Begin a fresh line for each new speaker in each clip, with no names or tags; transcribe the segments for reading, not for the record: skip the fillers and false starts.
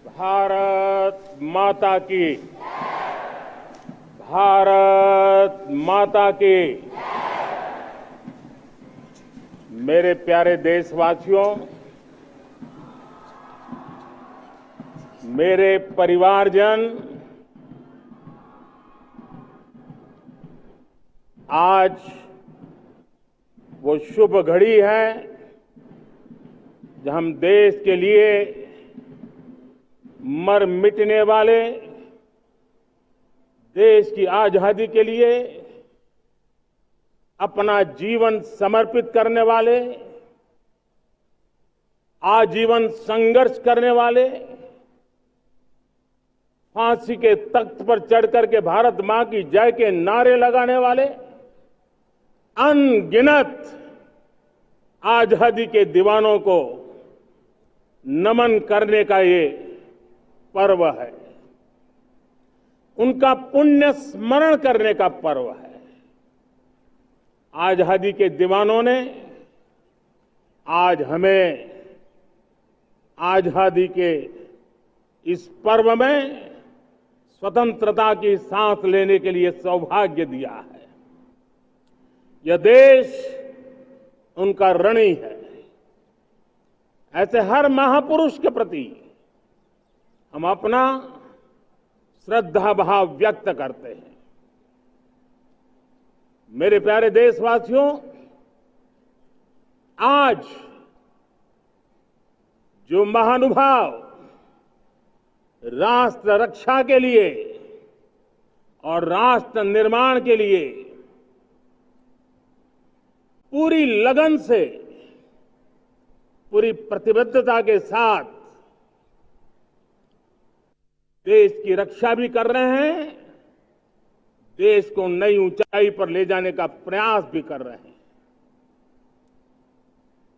भारत माता की। भारत माता की। मेरे प्यारे देशवासियों, मेरे परिवारजन, आज वो शुभ घड़ी है जब हम देश के लिए मर मिटने वाले, देश की आजादी के लिए अपना जीवन समर्पित करने वाले, आजीवन संघर्ष करने वाले, फांसी के तख्त पर चढ़कर के भारत मां की जय के नारे लगाने वाले अनगिनत आजादी के दीवानों को नमन करने का ये पर्व है। उनका पुण्य स्मरण करने का पर्व है। आजादी के दीवानों ने आज हमें आजादी के इस पर्व में स्वतंत्रता की सांस लेने के लिए सौभाग्य दिया है। यह देश उनका ऋणी है। ऐसे हर महापुरुष के प्रति हम अपना श्रद्धा भाव व्यक्त करते हैं। मेरे प्यारे देशवासियों, आज जो महानुभाव राष्ट्र रक्षा के लिए और राष्ट्र निर्माण के लिए पूरी लगन से, पूरी प्रतिबद्धता के साथ देश की रक्षा भी कर रहे हैं, देश को नई ऊंचाई पर ले जाने का प्रयास भी कर रहे हैं।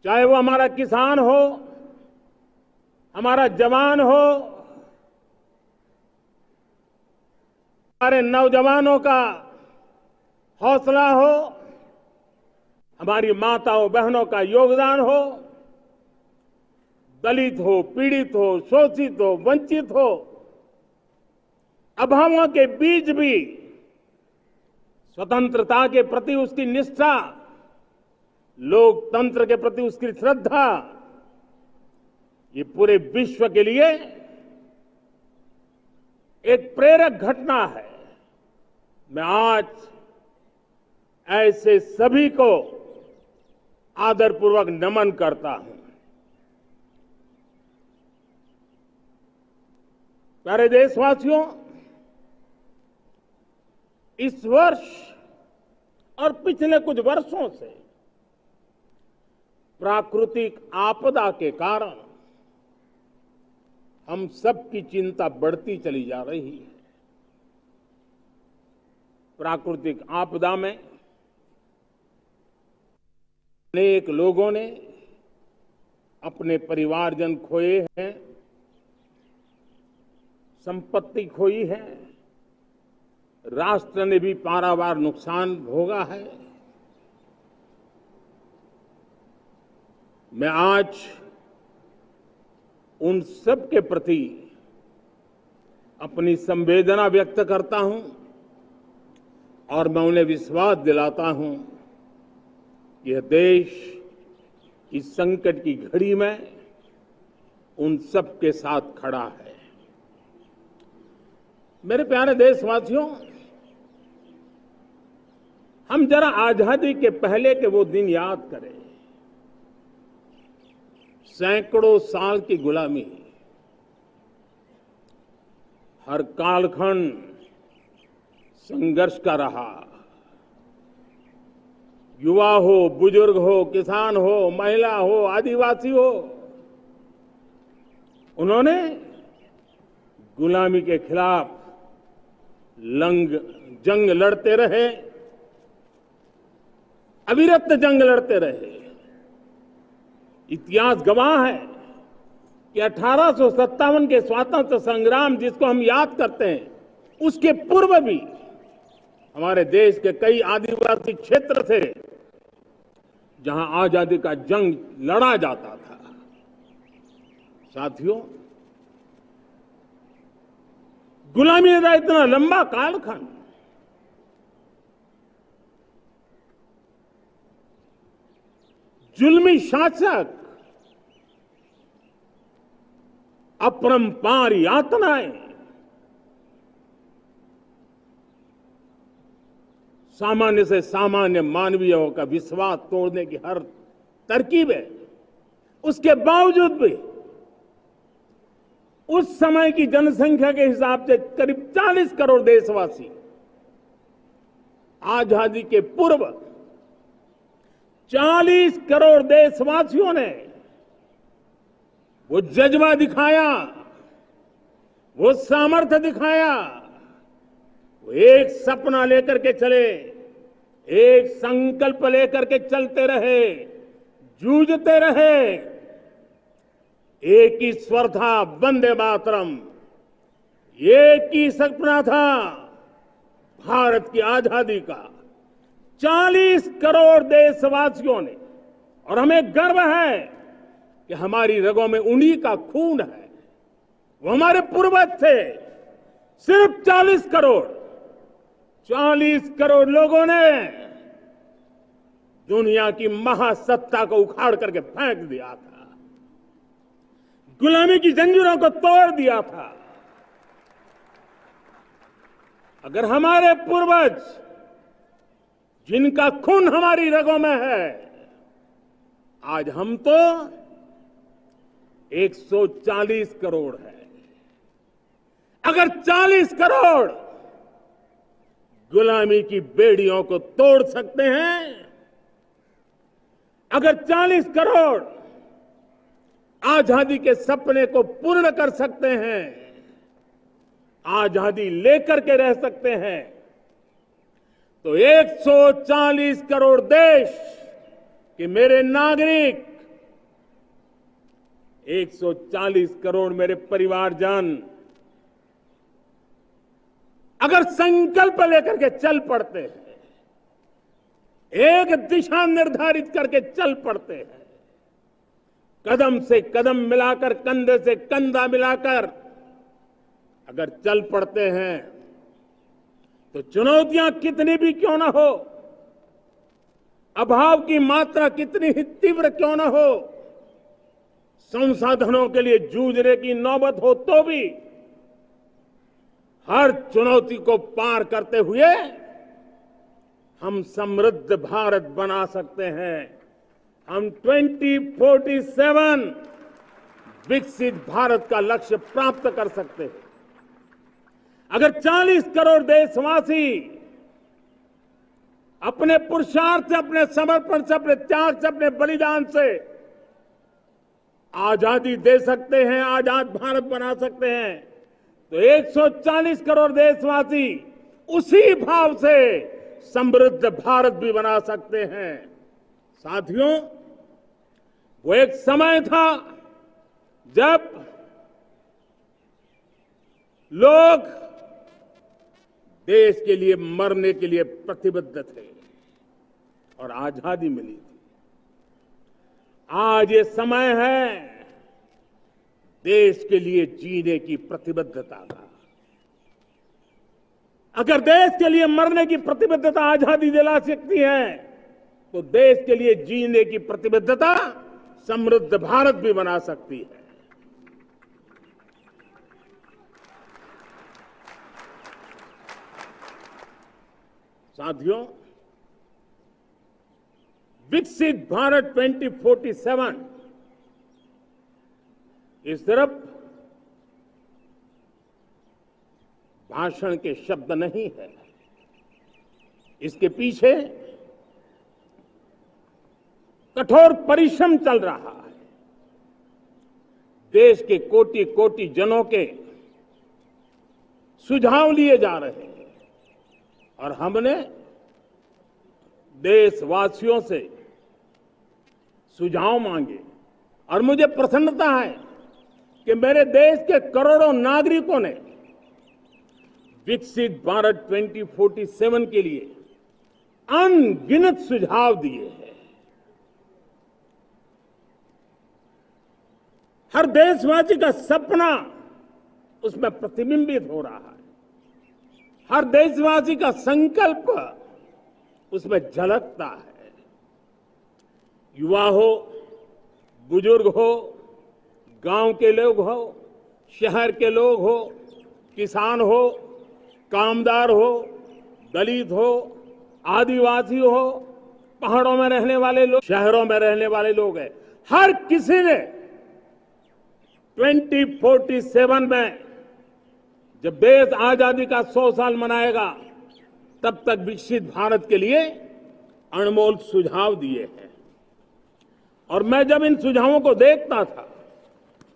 चाहे वो हमारा किसान हो, हमारा जवान हो, हमारे नौजवानों का हौसला हो, हमारी माताओं बहनों का योगदान हो, दलित हो, पीड़ित हो, शोषित हो, वंचित हो, अभावों के बीच भी स्वतंत्रता के प्रति उसकी निष्ठा, लोकतंत्र के प्रति उसकी श्रद्धा, ये पूरे विश्व के लिए एक प्रेरक घटना है। मैं आज ऐसे सभी को आदरपूर्वक नमन करता हूं। प्यारे देशवासियों, इस वर्ष और पिछले कुछ वर्षों से प्राकृतिक आपदा के कारण हम सबकी चिंता बढ़ती चली जा रही है। प्राकृतिक आपदा में अनेक लोगों ने अपने परिवारजन खोए हैं, संपत्ति खोई है, राष्ट्र ने भी पारावार नुकसान भोगा है। मैं आज उन सब के प्रति अपनी संवेदना व्यक्त करता हूं और मैं उन्हें विश्वास दिलाता हूं कि यह देश इस संकट की घड़ी में उन सब के साथ खड़ा है। मेरे प्यारे देशवासियों, हम जरा आजादी के पहले के वो दिन याद करें। सैकड़ों साल की गुलामी, हर कालखंड संघर्ष का रहा। युवा हो, बुजुर्ग हो, किसान हो, महिला हो, आदिवासी हो, उन्होंने गुलामी के खिलाफ जंग लड़ते रहे, अविरत जंग लड़ते रहे। इतिहास गवाह है कि 1857 के स्वतंत्रता संग्राम जिसको हम याद करते हैं, उसके पूर्व भी हमारे देश के कई आदिवासी क्षेत्र थे जहां आजादी का जंग लड़ा जाता था। साथियों, गुलामी का इतना लंबा कालखंड, जुल्मी शासक, अपरंपार यातनाएं, सामान्य से सामान्य मानवीयों का विश्वास तोड़ने की हर तरकीब है। उसके बावजूद भी उस समय की जनसंख्या के हिसाब से करीब 40 करोड़ देशवासी आजादी के पूर्व 40 करोड़ देशवासियों ने वो जज्बा दिखाया, वो सामर्थ्य दिखाया, वो एक सपना लेकर के चले, एक संकल्प लेकर के चलते रहे, जूझते रहे। एक ही स्वर था, वंदे मातरम। एक ही सपना था, भारत की आजादी का। 40 करोड़ देशवासियों ने, और हमें गर्व है कि हमारी रगों में उन्हीं का खून है। वो हमारे पूर्वज थे। सिर्फ 40 करोड़ लोगों ने दुनिया की महासत्ता को उखाड़ करके फेंक दिया था, गुलामी की जंजीरों को तोड़ दिया था। अगर हमारे पूर्वज, जिनका खून हमारी रगों में है, आज हम तो 140 करोड़ है। अगर 40 करोड़ गुलामी की बेड़ियों को तोड़ सकते हैं, अगर 40 करोड़ आजादी के सपने को पूर्ण कर सकते हैं, आजादी लेकर के रह सकते हैं, तो 140 करोड़ देश के मेरे नागरिक, 140 करोड़ मेरे परिवारजन अगर संकल्प लेकर के चल पड़ते हैं, एक दिशा निर्धारित करके चल पड़ते हैं, कदम से कदम मिलाकर, कंधे से कंधा मिलाकर अगर चल पड़ते हैं, तो चुनौतियां कितनी भी क्यों ना हो, अभाव की मात्रा कितनी ही तीव्र क्यों ना हो, संसाधनों के लिए जूझने की नौबत हो, तो भी हर चुनौती को पार करते हुए हम समृद्ध भारत बना सकते हैं। हम 2047 विकसित भारत का लक्ष्य प्राप्त कर सकते हैं। अगर 40 करोड़ देशवासी अपने पुरुषार्थ से, अपने समर्पण से, अपने त्याग से, अपने बलिदान से आजादी दे सकते हैं, आजाद भारत बना सकते हैं, तो 140 करोड़ देशवासी उसी भाव से समृद्ध भारत भी बना सकते हैं। साथियों, वो एक समय था जब लोग देश के लिए मरने के लिए प्रतिबद्ध थे और आजादी मिली थी। आज ये समय है देश के लिए जीने की प्रतिबद्धता का। अगर देश के लिए मरने की प्रतिबद्धता आजादी दिला सकती है, तो देश के लिए जीने की प्रतिबद्धता समृद्ध भारत भी बना सकती है। साथियों, विकसित भारत 2047 ये सिर्फ भाषण के शब्द नहीं है। इसके पीछे कठोर परिश्रम चल रहा है। देश के कोटि कोटि जनों के सुझाव लिए जा रहे हैं और हमने देशवासियों से सुझाव मांगे। और मुझे प्रसन्नता है कि मेरे देश के करोड़ों नागरिकों ने विकसित भारत 2047 के लिए अनगिनत सुझाव दिए हैं। हर देशवासी का सपना उसमें प्रतिबिंबित हो रहा है। हर देशवासी का संकल्प उसमें झलकता है। युवा हो, बुजुर्ग हो, गांव के लोग हो, शहर के लोग हो, किसान हो, कामदार हो, दलित हो, आदिवासी हो, पहाड़ों में रहने वाले लोग, शहरों में रहने वाले लोग हैं, हर किसी ने 2047 में जब देश आजादी का 100 साल मनाएगा तब तक विकसित भारत के लिए अनमोल सुझाव दिए हैं। और मैं जब इन सुझावों को देखता था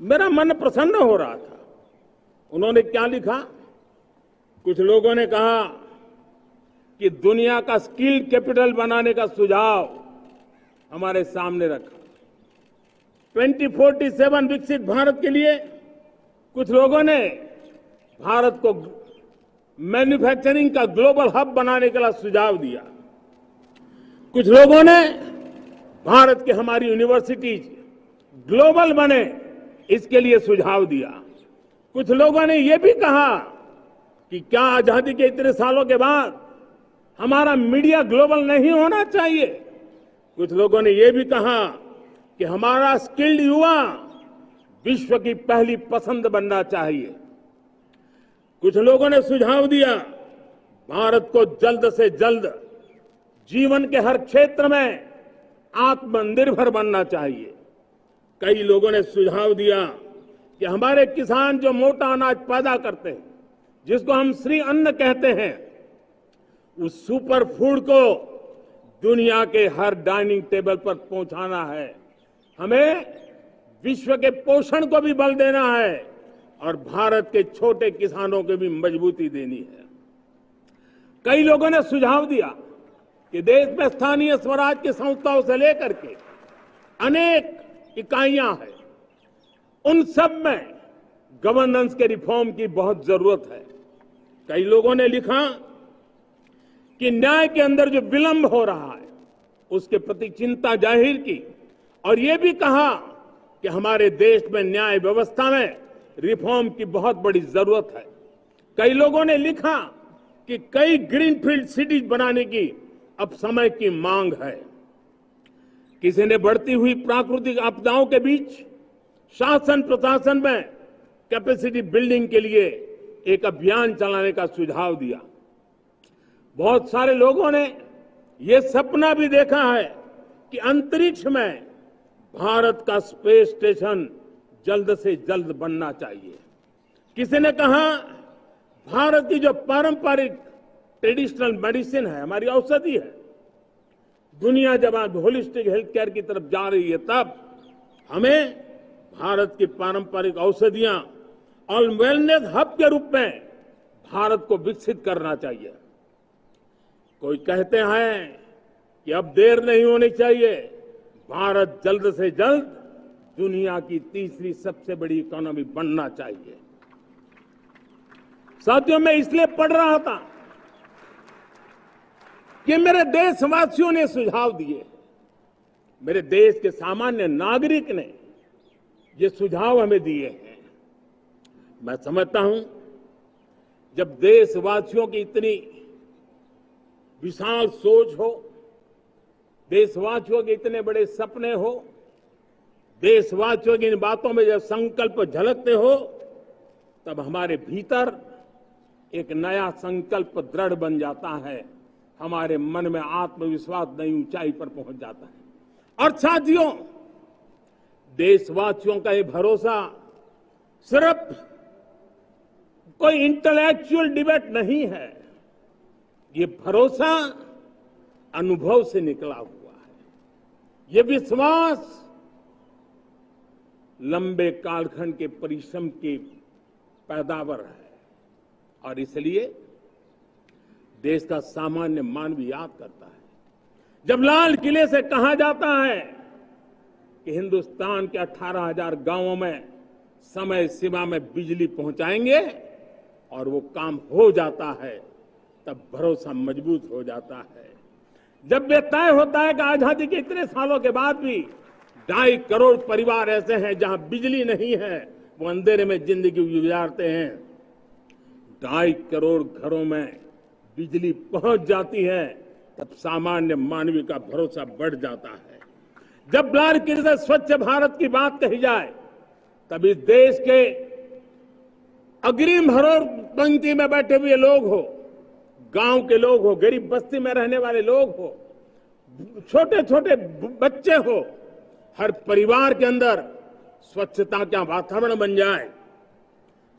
मेरा मन प्रसन्न हो रहा था। उन्होंने क्या लिखा? कुछ लोगों ने कहा कि दुनिया का स्किल कैपिटल बनाने का सुझाव हमारे सामने रखा। 2047 विकसित भारत के लिए कुछ लोगों ने भारत को मैन्युफैक्चरिंग का ग्लोबल हब बनाने का सुझाव दिया। कुछ लोगों ने भारत की हमारी यूनिवर्सिटीज ग्लोबल बने इसके लिए सुझाव दिया। कुछ लोगों ने यह भी कहा कि क्या आजादी के इतने सालों के बाद हमारा मीडिया ग्लोबल नहीं होना चाहिए। कुछ लोगों ने यह भी कहा कि हमारा स्किल्ड युवा विश्व की पहली पसंद बनना चाहिए। कुछ लोगों ने सुझाव दिया भारत को जल्द से जल्द जीवन के हर क्षेत्र में आत्मनिर्भर बनना चाहिए। कई लोगों ने सुझाव दिया कि हमारे किसान जो मोटा अनाज पैदा करते हैं, जिसको हम श्री अन्न कहते हैं, उस सुपर फूड को दुनिया के हर डाइनिंग टेबल पर पहुंचाना है। हमें विश्व के पोषण को भी बल देना है और भारत के छोटे किसानों को भी मजबूती देनी है। कई लोगों ने सुझाव दिया कि देश में स्थानीय स्वराज की संस्थाओं से लेकर के अनेक इकाइयां हैं, उन सब में गवर्नेंस के रिफॉर्म की बहुत जरूरत है। कई लोगों ने लिखा कि न्याय के अंदर जो विलंब हो रहा है उसके प्रति चिंता जाहिर की और ये भी कहा कि हमारे देश में न्याय व्यवस्था में रिफॉर्म की बहुत बड़ी जरूरत है। कई लोगों ने लिखा कि कई ग्रीनफील्ड सिटीज बनाने की अब समय की मांग है। किसी ने बढ़ती हुई प्राकृतिक आपदाओं के बीच शासन प्रशासन में कैपेसिटी बिल्डिंग के लिए एक अभियान चलाने का सुझाव दिया। बहुत सारे लोगों ने यह सपना भी देखा है कि अंतरिक्ष में भारत का स्पेस स्टेशन जल्द से जल्द बनना चाहिए। किसी ने कहा भारत की जो पारंपरिक ट्रेडिशनल मेडिसिन है, हमारी औषधि है, दुनिया जब आज होलिस्टिक हेल्थ केयर की तरफ जा रही है तब हमें भारत की पारंपरिक औषधियां और वेलनेस हब के रूप में भारत को विकसित करना चाहिए। कोई कहते हैं कि अब देर नहीं होनी चाहिए, भारत जल्द से जल्द दुनिया की तीसरी सबसे बड़ी इकोनॉमी बनना चाहिए। साथियों, मैं इसलिए पढ़ रहा था कि मेरे देशवासियों ने सुझाव दिए, मेरे देश के सामान्य नागरिक ने ये सुझाव हमें दिए हैं। मैं समझता हूं जब देशवासियों की इतनी विशाल सोच हो, देशवासियों के इतने बड़े सपने हो, देशवासियों की इन बातों में जब संकल्प झलकते हो तब हमारे भीतर एक नया संकल्प दृढ़ बन जाता है, हमारे मन में आत्मविश्वास नई ऊंचाई पर पहुंच जाता है। और साथियों, देशवासियों का ये भरोसा सिर्फ कोई इंटेलेक्चुअल डिबेट नहीं है, ये भरोसा अनुभव से निकला हुआ है। ये विश्वास लंबे कालखंड के परिश्रम की पैदावार है और इसलिए देश का सामान्य मानव याद करता है जब लाल किले से कहा जाता है कि हिंदुस्तान के 18,000 गांवों में समय सीमा में बिजली पहुंचाएंगे और वो काम हो जाता है, तब भरोसा मजबूत हो जाता है। जब ये तय होता है कि आजादी के इतने सालों के बाद भी 2.5 करोड़ परिवार ऐसे हैं जहां बिजली नहीं है, वो अंधेरे में जिंदगी गुजारते हैं, 2.5 करोड़ घरों में बिजली पहुंच जाती है, तब सामान्य मानवीय का भरोसा बढ़ जाता है। जब ब्लड प्रेशर स्वच्छ भारत की बात कही जाए, तब इस देश के अग्रिम हरोर पंक्ति में बैठे हुए लोग हो, गांव के लोग हो, गरीब बस्ती में रहने वाले लोग हो, छोटे छोटे बच्चे हो, हर परिवार के अंदर स्वच्छता का वातावरण बन जाए,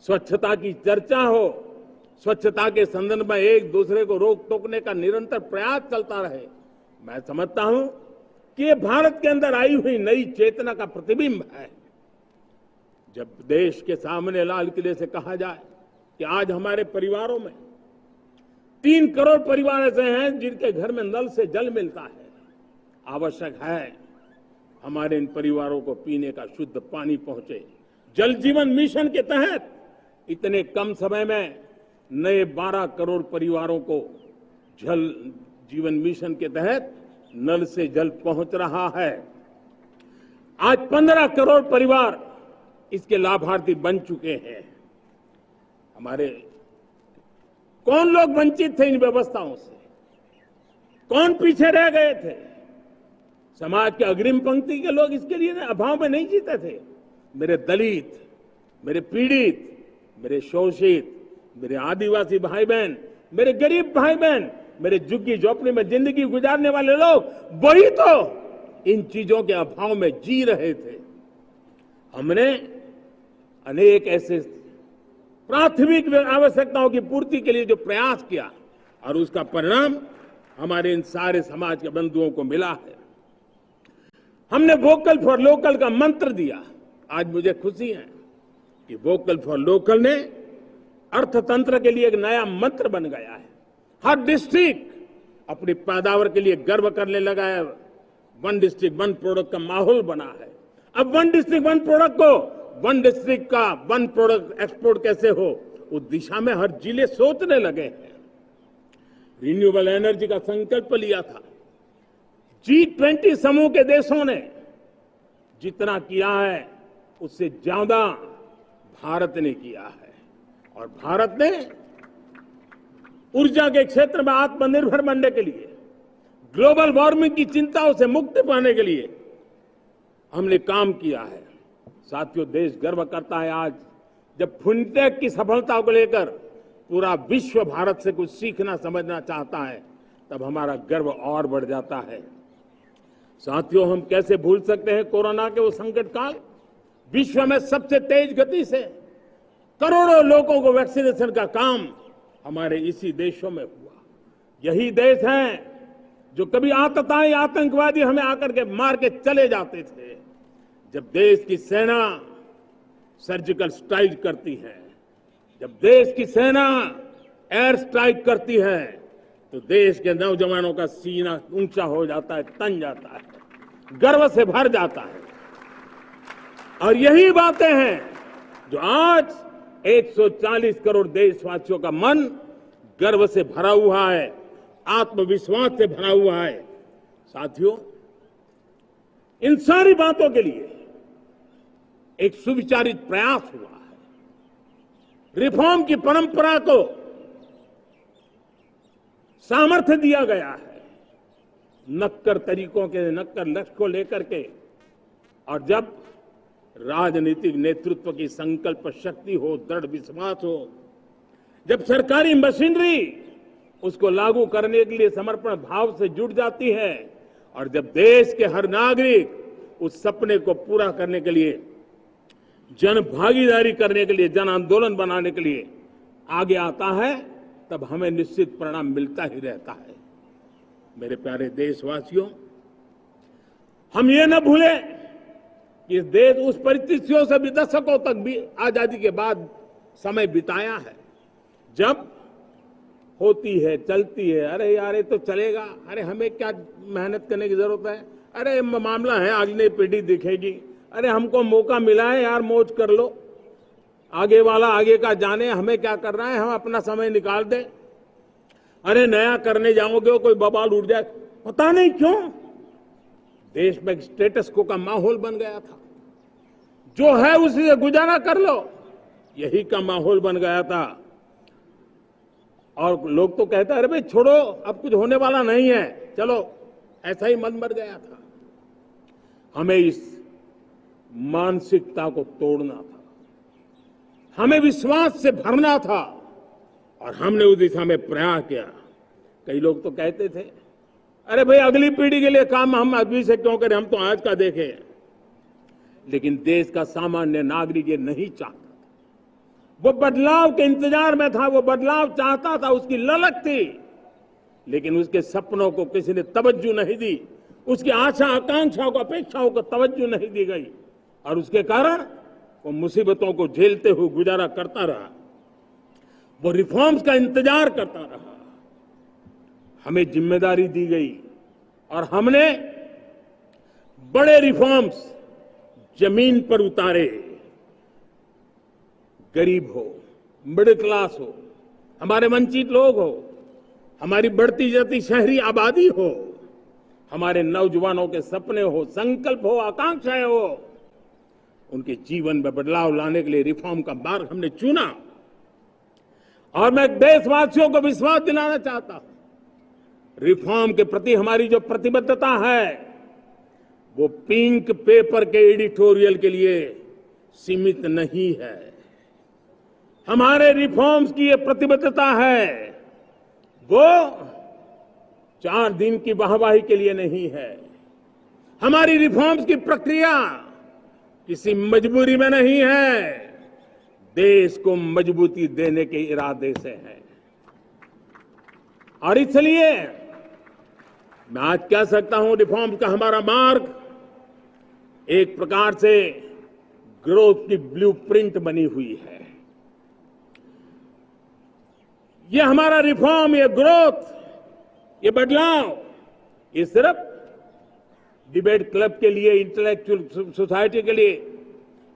स्वच्छता की चर्चा हो, स्वच्छता के संदर्भ में एक दूसरे को रोक टोकने का निरंतर प्रयास चलता रहे। मैं समझता हूं कि ये भारत के अंदर आई हुई नई चेतना का प्रतिबिंब है। जब देश के सामने लाल किले से कहा जाए कि आज हमारे परिवारों में 3 करोड़ परिवार ऐसे हैं जिनके घर में नल से जल मिलता है, आवश्यक है हमारे इन परिवारों को पीने का शुद्ध पानी पहुंचे। जल जीवन मिशन के तहत इतने कम समय में नए 12 करोड़ परिवारों को जल जीवन मिशन के तहत नल से जल पहुंच रहा है। आज 15 करोड़ परिवार इसके लाभार्थी बन चुके हैं। हमारे कौन लोग वंचित थे इन व्यवस्थाओं से, कौन पीछे रह गए थे? समाज के अग्रिम पंक्ति के लोग इसके लिए अभाव में नहीं जीते थे। मेरे दलित, मेरे पीड़ित, मेरे शोषित, मेरे आदिवासी भाई बहन, मेरे गरीब भाई बहन, मेरे झुग्गी झोपड़ी में जिंदगी गुजारने वाले लोग, वही तो इन चीजों के अभाव में जी रहे थे। हमने अनेक ऐसे प्राथमिक आवश्यकताओं की पूर्ति के लिए जो प्रयास किया और उसका परिणाम हमारे इन सारे समाज के बंधुओं को मिला है। हमने वोकल फॉर लोकल का मंत्र दिया। आज मुझे खुशी है कि वोकल फॉर लोकल ने अर्थतंत्र के लिए एक नया मंत्र बन गया है। हर डिस्ट्रिक्ट अपनी पैदावार के लिए गर्व करने लगा है। 1 डिस्ट्रिक्ट 1 प्रोडक्ट का माहौल बना है। अब 1 डिस्ट्रिक्ट 1 प्रोडक्ट को 1 डिस्ट्रिक्ट का 1 प्रोडक्ट एक्सपोर्ट कैसे हो, उस दिशा में हर जिले सोचने लगे हैं। रिन्यूएबल एनर्जी का संकल्प लिया था। G20 समूह के देशों ने जितना किया है उससे ज्यादा भारत ने किया है, और भारत ने ऊर्जा के क्षेत्र में आत्मनिर्भर बनने के लिए, ग्लोबल वार्मिंग की चिंताओं से मुक्ति पाने के लिए हमने काम किया है। साथियों, देश गर्व करता है आज जब फिनटेक की सफलता को लेकर पूरा विश्व भारत से कुछ सीखना समझना चाहता है, तब हमारा गर्व और बढ़ जाता है। साथियों, हम कैसे भूल सकते हैं कोरोना के वो संकट काल। विश्व में सबसे तेज गति से करोड़ों लोगों को वैक्सीनेशन का काम हमारे इसी देशों में हुआ। यही देश हैं जो कभी आतताई आतंकवादी हमें आकर के मार के चले जाते थे। जब देश की सेना सर्जिकल स्ट्राइक करती है, जब देश की सेना एयर स्ट्राइक करती है, तो देश के नौजवानों का सीना ऊंचा हो जाता है, तन जाता है, गर्व से भर जाता है। और यही बातें हैं जो आज 140 करोड़ देशवासियों का मन गर्व से भरा हुआ है, आत्मविश्वास से भरा हुआ है। साथियों, इन सारी बातों के लिए एक सुविचारित प्रयास हुआ है। रिफॉर्म की परंपरा को सामर्थ्य दिया गया है, नक्कर तरीकों के, नक्कर लक्ष्य को लेकर के। और जब राजनीतिक नेतृत्व की संकल्प शक्ति हो, दृढ़ विश्वास हो, जब सरकारी मशीनरी उसको लागू करने के लिए समर्पण भाव से जुट जाती है, और जब देश के हर नागरिक उस सपने को पूरा करने के लिए, जन भागीदारी करने के लिए, जन आंदोलन बनाने के लिए आगे आता है, तब हमें निश्चित परिणाम मिलता ही रहता है। मेरे प्यारे देशवासियों, हम ये न भूलें कि इस देश उस परिस्थितियों से भी दशकों तक भी आजादी के बाद समय बिताया है, जब होती है, चलती है, अरे यार ये तो चलेगा, अरे हमें क्या मेहनत करने की जरूरत है, अरे मामला है अगली पीढ़ी दिखेगी, अरे हमको मौका मिला है यार, मौज कर लो, आगे वाला आगे का जाने, हमें क्या कर रहा है, हम अपना समय निकाल दें, अरे नया करने जाओगे कोई बवाल उठ जाए। पता नहीं क्यों देश में स्टेटस को का माहौल बन गया था, जो है उसी से गुजारा कर लो, यही का माहौल बन गया था। और लोग तो कहते हैं अरे भाई छोड़ो, अब कुछ होने वाला नहीं है, चलो, ऐसा ही मन मर गया था। हमें इस मानसिकता को तोड़ना था, हमें विश्वास से भरना था, और हमने उस दिशा में प्रयास किया। कई लोग तो कहते थे अरे भाई अगली पीढ़ी के लिए काम हम अभी से क्यों करें, हम तो आज का देखें। लेकिन देश का सामान्य नागरिक ये नहीं चाहता, वो बदलाव के इंतजार में था, वो बदलाव चाहता था, उसकी ललक थी, लेकिन उसके सपनों को किसी ने तवज्जो नहीं दी, उसकी आशा आकांक्षाओं को, अपेक्षाओं को तवज्जो नहीं दी गई, और उसके कारण वो मुसीबतों को झेलते हुए गुजारा करता रहा, वो रिफॉर्म्स का इंतजार करता रहा। हमें जिम्मेदारी दी गई और हमने बड़े रिफॉर्म्स जमीन पर उतारे। गरीब हो, मिडिल क्लास हो, हमारे वंचित लोग हो, हमारी बढ़ती जाती शहरी आबादी हो, हमारे नौजवानों के सपने हो, संकल्प हो, आकांक्षाएं हो, उनके जीवन में बदलाव लाने के लिए रिफॉर्म का मार्ग हमने चुना। और मैं देशवासियों को विश्वास दिलाना चाहता हूं, रिफॉर्म के प्रति हमारी जो प्रतिबद्धता है वो पिंक पेपर के एडिटोरियल के लिए सीमित नहीं है। हमारे रिफॉर्म्स की ये प्रतिबद्धता है, वो 4 दिन की वाहवाही के लिए नहीं है। हमारी रिफॉर्म्स की प्रक्रिया किसी मजबूरी में नहीं है, देश को मजबूती देने के इरादे से है। और इसलिए मैं आज कह सकता हूं, रिफॉर्म का हमारा मार्ग एक प्रकार से ग्रोथ की ब्लूप्रिंट बनी हुई है। ये हमारा रिफॉर्म, ये ग्रोथ, ये बदलाव, ये सिर्फ डिबेट क्लब के लिए, इंटेलेक्चुअल सोसाइटी के लिए,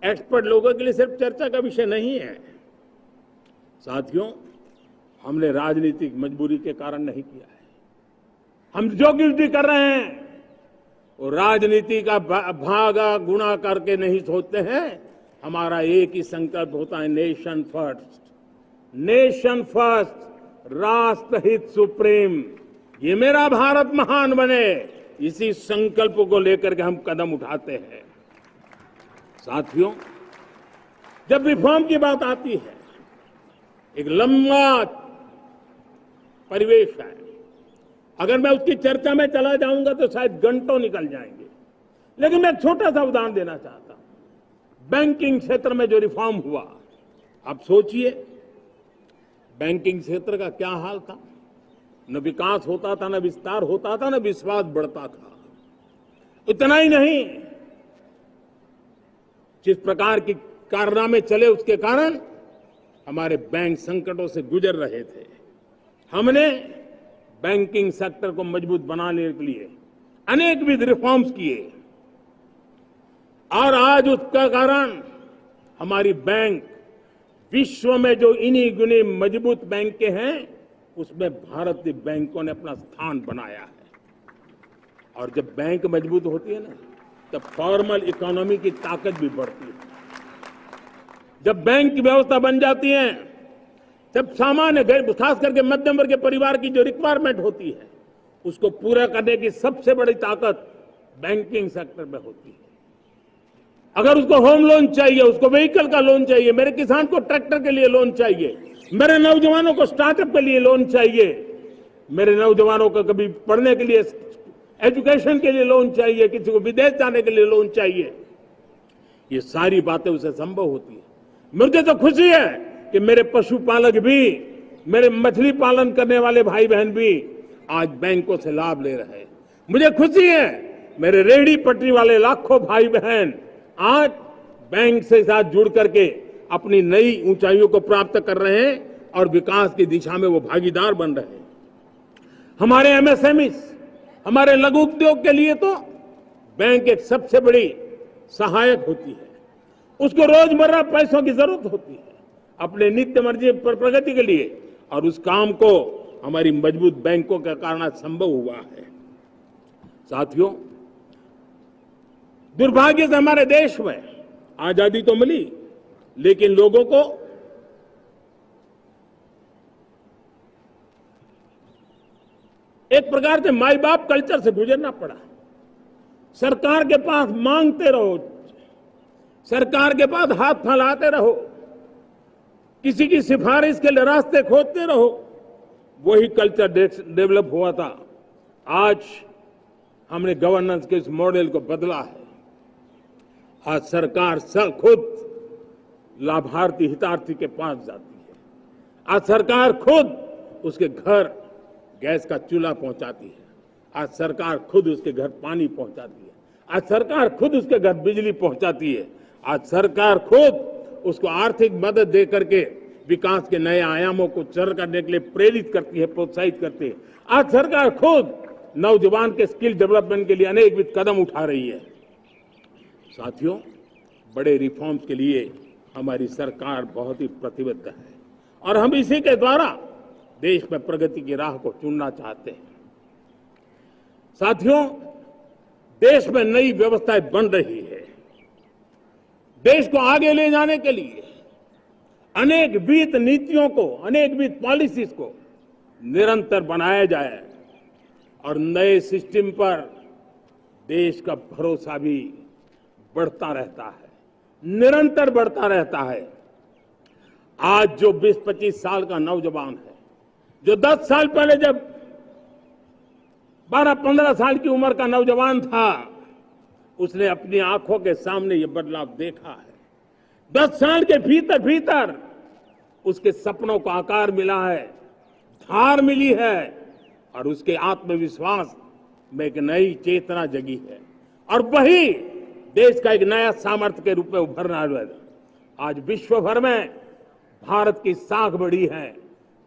एक्सपर्ट लोगों के लिए सिर्फ चर्चा का विषय नहीं है। साथियों, हमने राजनीतिक मजबूरी के कारण नहीं किया है। हम जो कुछ भी कर रहे हैं वो राजनीति का भागा गुणा करके नहीं सोचते हैं। हमारा एक ही संकल्प होता है, नेशन फर्स्ट, नेशन फर्स्ट, राष्ट्रहित सुप्रीम, ये मेरा भारत महान बने, इसी संकल्प को लेकर के हम कदम उठाते हैं। साथियों, जब रिफॉर्म की बात आती है, एक लंबा परिवेश है। अगर मैं उसकी चर्चा में चला जाऊंगा तो शायद घंटों निकल जाएंगे, लेकिन मैं एक छोटा सा उदाहरण देना चाहता हूं। बैंकिंग क्षेत्र में जो रिफॉर्म हुआ, आप सोचिए बैंकिंग क्षेत्र का क्या हाल था। न विकास होता था, न विस्तार होता था, न विश्वास बढ़ता था। इतना ही नहीं, जिस प्रकार की कारनामे चले उसके कारण हमारे बैंक संकटों से गुजर रहे थे। हमने बैंकिंग सेक्टर को मजबूत बनाने के लिए अनेकविध रिफॉर्म्स किए, और आज उसका कारण हमारी बैंक विश्व में जो इन्हीं गुने मजबूत बैंक के हैं, उसमें भारतीय बैंकों ने अपना स्थान बनाया है। और जब बैंक मजबूत होती है ना, तब फॉर्मल इकोनॉमी की ताकत भी बढ़ती है। जब बैंक की व्यवस्था बन जाती है, तब सामान्य खास करके मध्यम वर्ग के परिवार की जो रिक्वायरमेंट होती है, उसको पूरा करने की सबसे बड़ी ताकत बैंकिंग सेक्टर में होती है। अगर उसको होम लोन चाहिए, उसको व्हीकल का लोन चाहिए, मेरे किसान को ट्रैक्टर के लिए लोन चाहिए, मेरे नौजवानों को स्टार्टअप के लिए लोन चाहिए, मेरे नौजवानों को कभी पढ़ने के लिए, एजुकेशन के लिए लोन चाहिए, किसी को विदेश जाने के लिए लोन चाहिए, ये सारी बातें उसे संभव होती है। मुझे तो खुशी है कि मेरे पशुपालक भी, मेरे मछली पालन करने वाले भाई बहन भी आज बैंकों से लाभ ले रहे हैं। मुझे खुशी है मेरे रेहड़ी पटरी वाले लाखों भाई बहन आज बैंक से साथ जुड़ करके अपनी नई ऊंचाइयों को प्राप्त कर रहे हैं और विकास की दिशा में वो भागीदार बन रहे हैं। हमारे एमएसएमई, हमारे लघु उद्योग के लिए तो बैंक एक सबसे बड़ी सहायक होती है। उसको रोजमर्रा पैसों की जरूरत होती है अपने नित्य मर्जी पर प्रगति के लिए, और उस काम को हमारी मजबूत बैंकों के कारण संभव हुआ है। साथियों, दुर्भाग्य से हमारे देश में आजादी तो मिली, लेकिन लोगों को एक प्रकार से माई बाप कल्चर से गुजरना पड़ा। सरकार के पास मांगते रहो, सरकार के पास हाथ फैलाते रहो, किसी की सिफारिश के लिए रास्ते खोदते रहो, वही कल्चर डेवलप हुआ था। आज हमने गवर्नेंस के इस मॉडल को बदला है। आज सरकार खुद लाभार्थी हितार्थी के पास जाती है। आज सरकार खुद उसके घर गैस का चूल्हा पहुंचाती है। आज सरकार खुद उसके घर पानी पहुंचाती है। आज सरकार खुद उसके घर बिजली पहुंचाती है। आज सरकार खुद उसको आर्थिक मदद दे करके विकास के नए आयामों को सर करने के लिए प्रेरित करती है, प्रोत्साहित करती है। आज सरकार खुद नौजवान के स्किल डेवलपमेंट के लिए अनेकविध कदम उठा रही है। साथियों, बड़े रिफॉर्म्स के लिए हमारी सरकार बहुत ही प्रतिबद्ध है और हम इसी के द्वारा देश में प्रगति की राह को चुनना चाहते हैं। साथियों, देश में नई व्यवस्थाएं बन रही है। देश को आगे ले जाने के लिए अनेक वित्त नीतियों को, अनेक वित्त पॉलिसीज को निरंतर बनाया जाए और नए सिस्टम पर देश का भरोसा भी बढ़ता रहता है, निरंतर बढ़ता रहता है। आज जो 20-25 साल का नौजवान है, जो 10 साल पहले जब 12-15 साल की उम्र का नौजवान था, उसने अपनी आंखों के सामने ये बदलाव देखा है। 10 साल के भीतर भीतर उसके सपनों को आकार मिला है, धार मिली है और उसके आत्मविश्वास में एक नई चेतना जगी है और वही देश का एक नया सामर्थ्य के रूप में उभरना है। आज विश्व भर में भारत की साख बढ़ी है,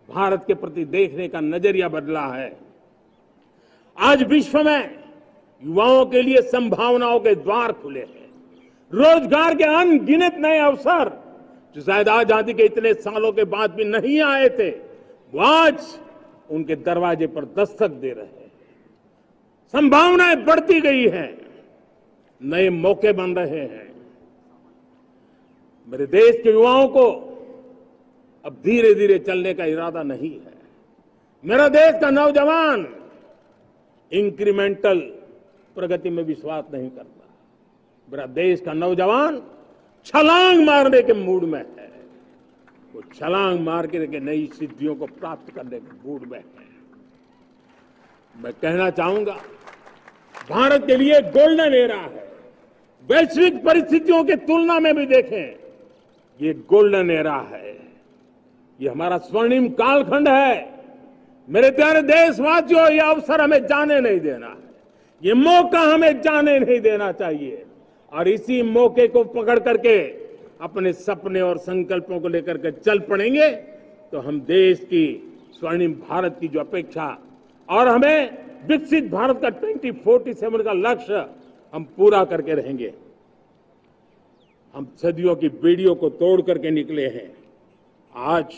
भारत के प्रति देखने का नजरिया बदला है। आज विश्व में युवाओं के लिए संभावनाओं के द्वार खुले हैं। रोजगार के अनगिनत नए अवसर जो शायद आजादी के इतने सालों के बाद भी नहीं आए थे, वो आज उनके दरवाजे पर दस्तक दे रहे हैं। संभावनाएं बढ़ती गई हैं, नए मौके बन रहे हैं। मेरे देश के युवाओं को अब धीरे धीरे चलने का इरादा नहीं है। मेरा देश का नौजवान इंक्रीमेंटल प्रगति में विश्वास नहीं करता। मेरा देश का नौजवान छलांग मारने के मूड में है। वो छलांग मार के नई सिद्धियों को प्राप्त करने के मूड में है। मैं कहना चाहूंगा, भारत के लिए गोल्डन एरा है। वैश्विक परिस्थितियों की तुलना में भी देखें, ये गोल्डन एरा है। ये हमारा स्वर्णिम कालखंड है। मेरे प्यारे देशवासियों, ये अवसर हमें जाने नहीं देना है। ये मौका हमें जाने नहीं देना चाहिए और इसी मौके को पकड़ करके अपने सपने और संकल्पों को लेकर के चल पड़ेंगे तो हम देश की स्वर्णिम भारत की जो अपेक्षा और हमें विकसित भारत का 2047 का लक्ष्य हम पूरा करके रहेंगे। हम सदियों की बेड़ियों को तोड़ करके निकले हैं। आज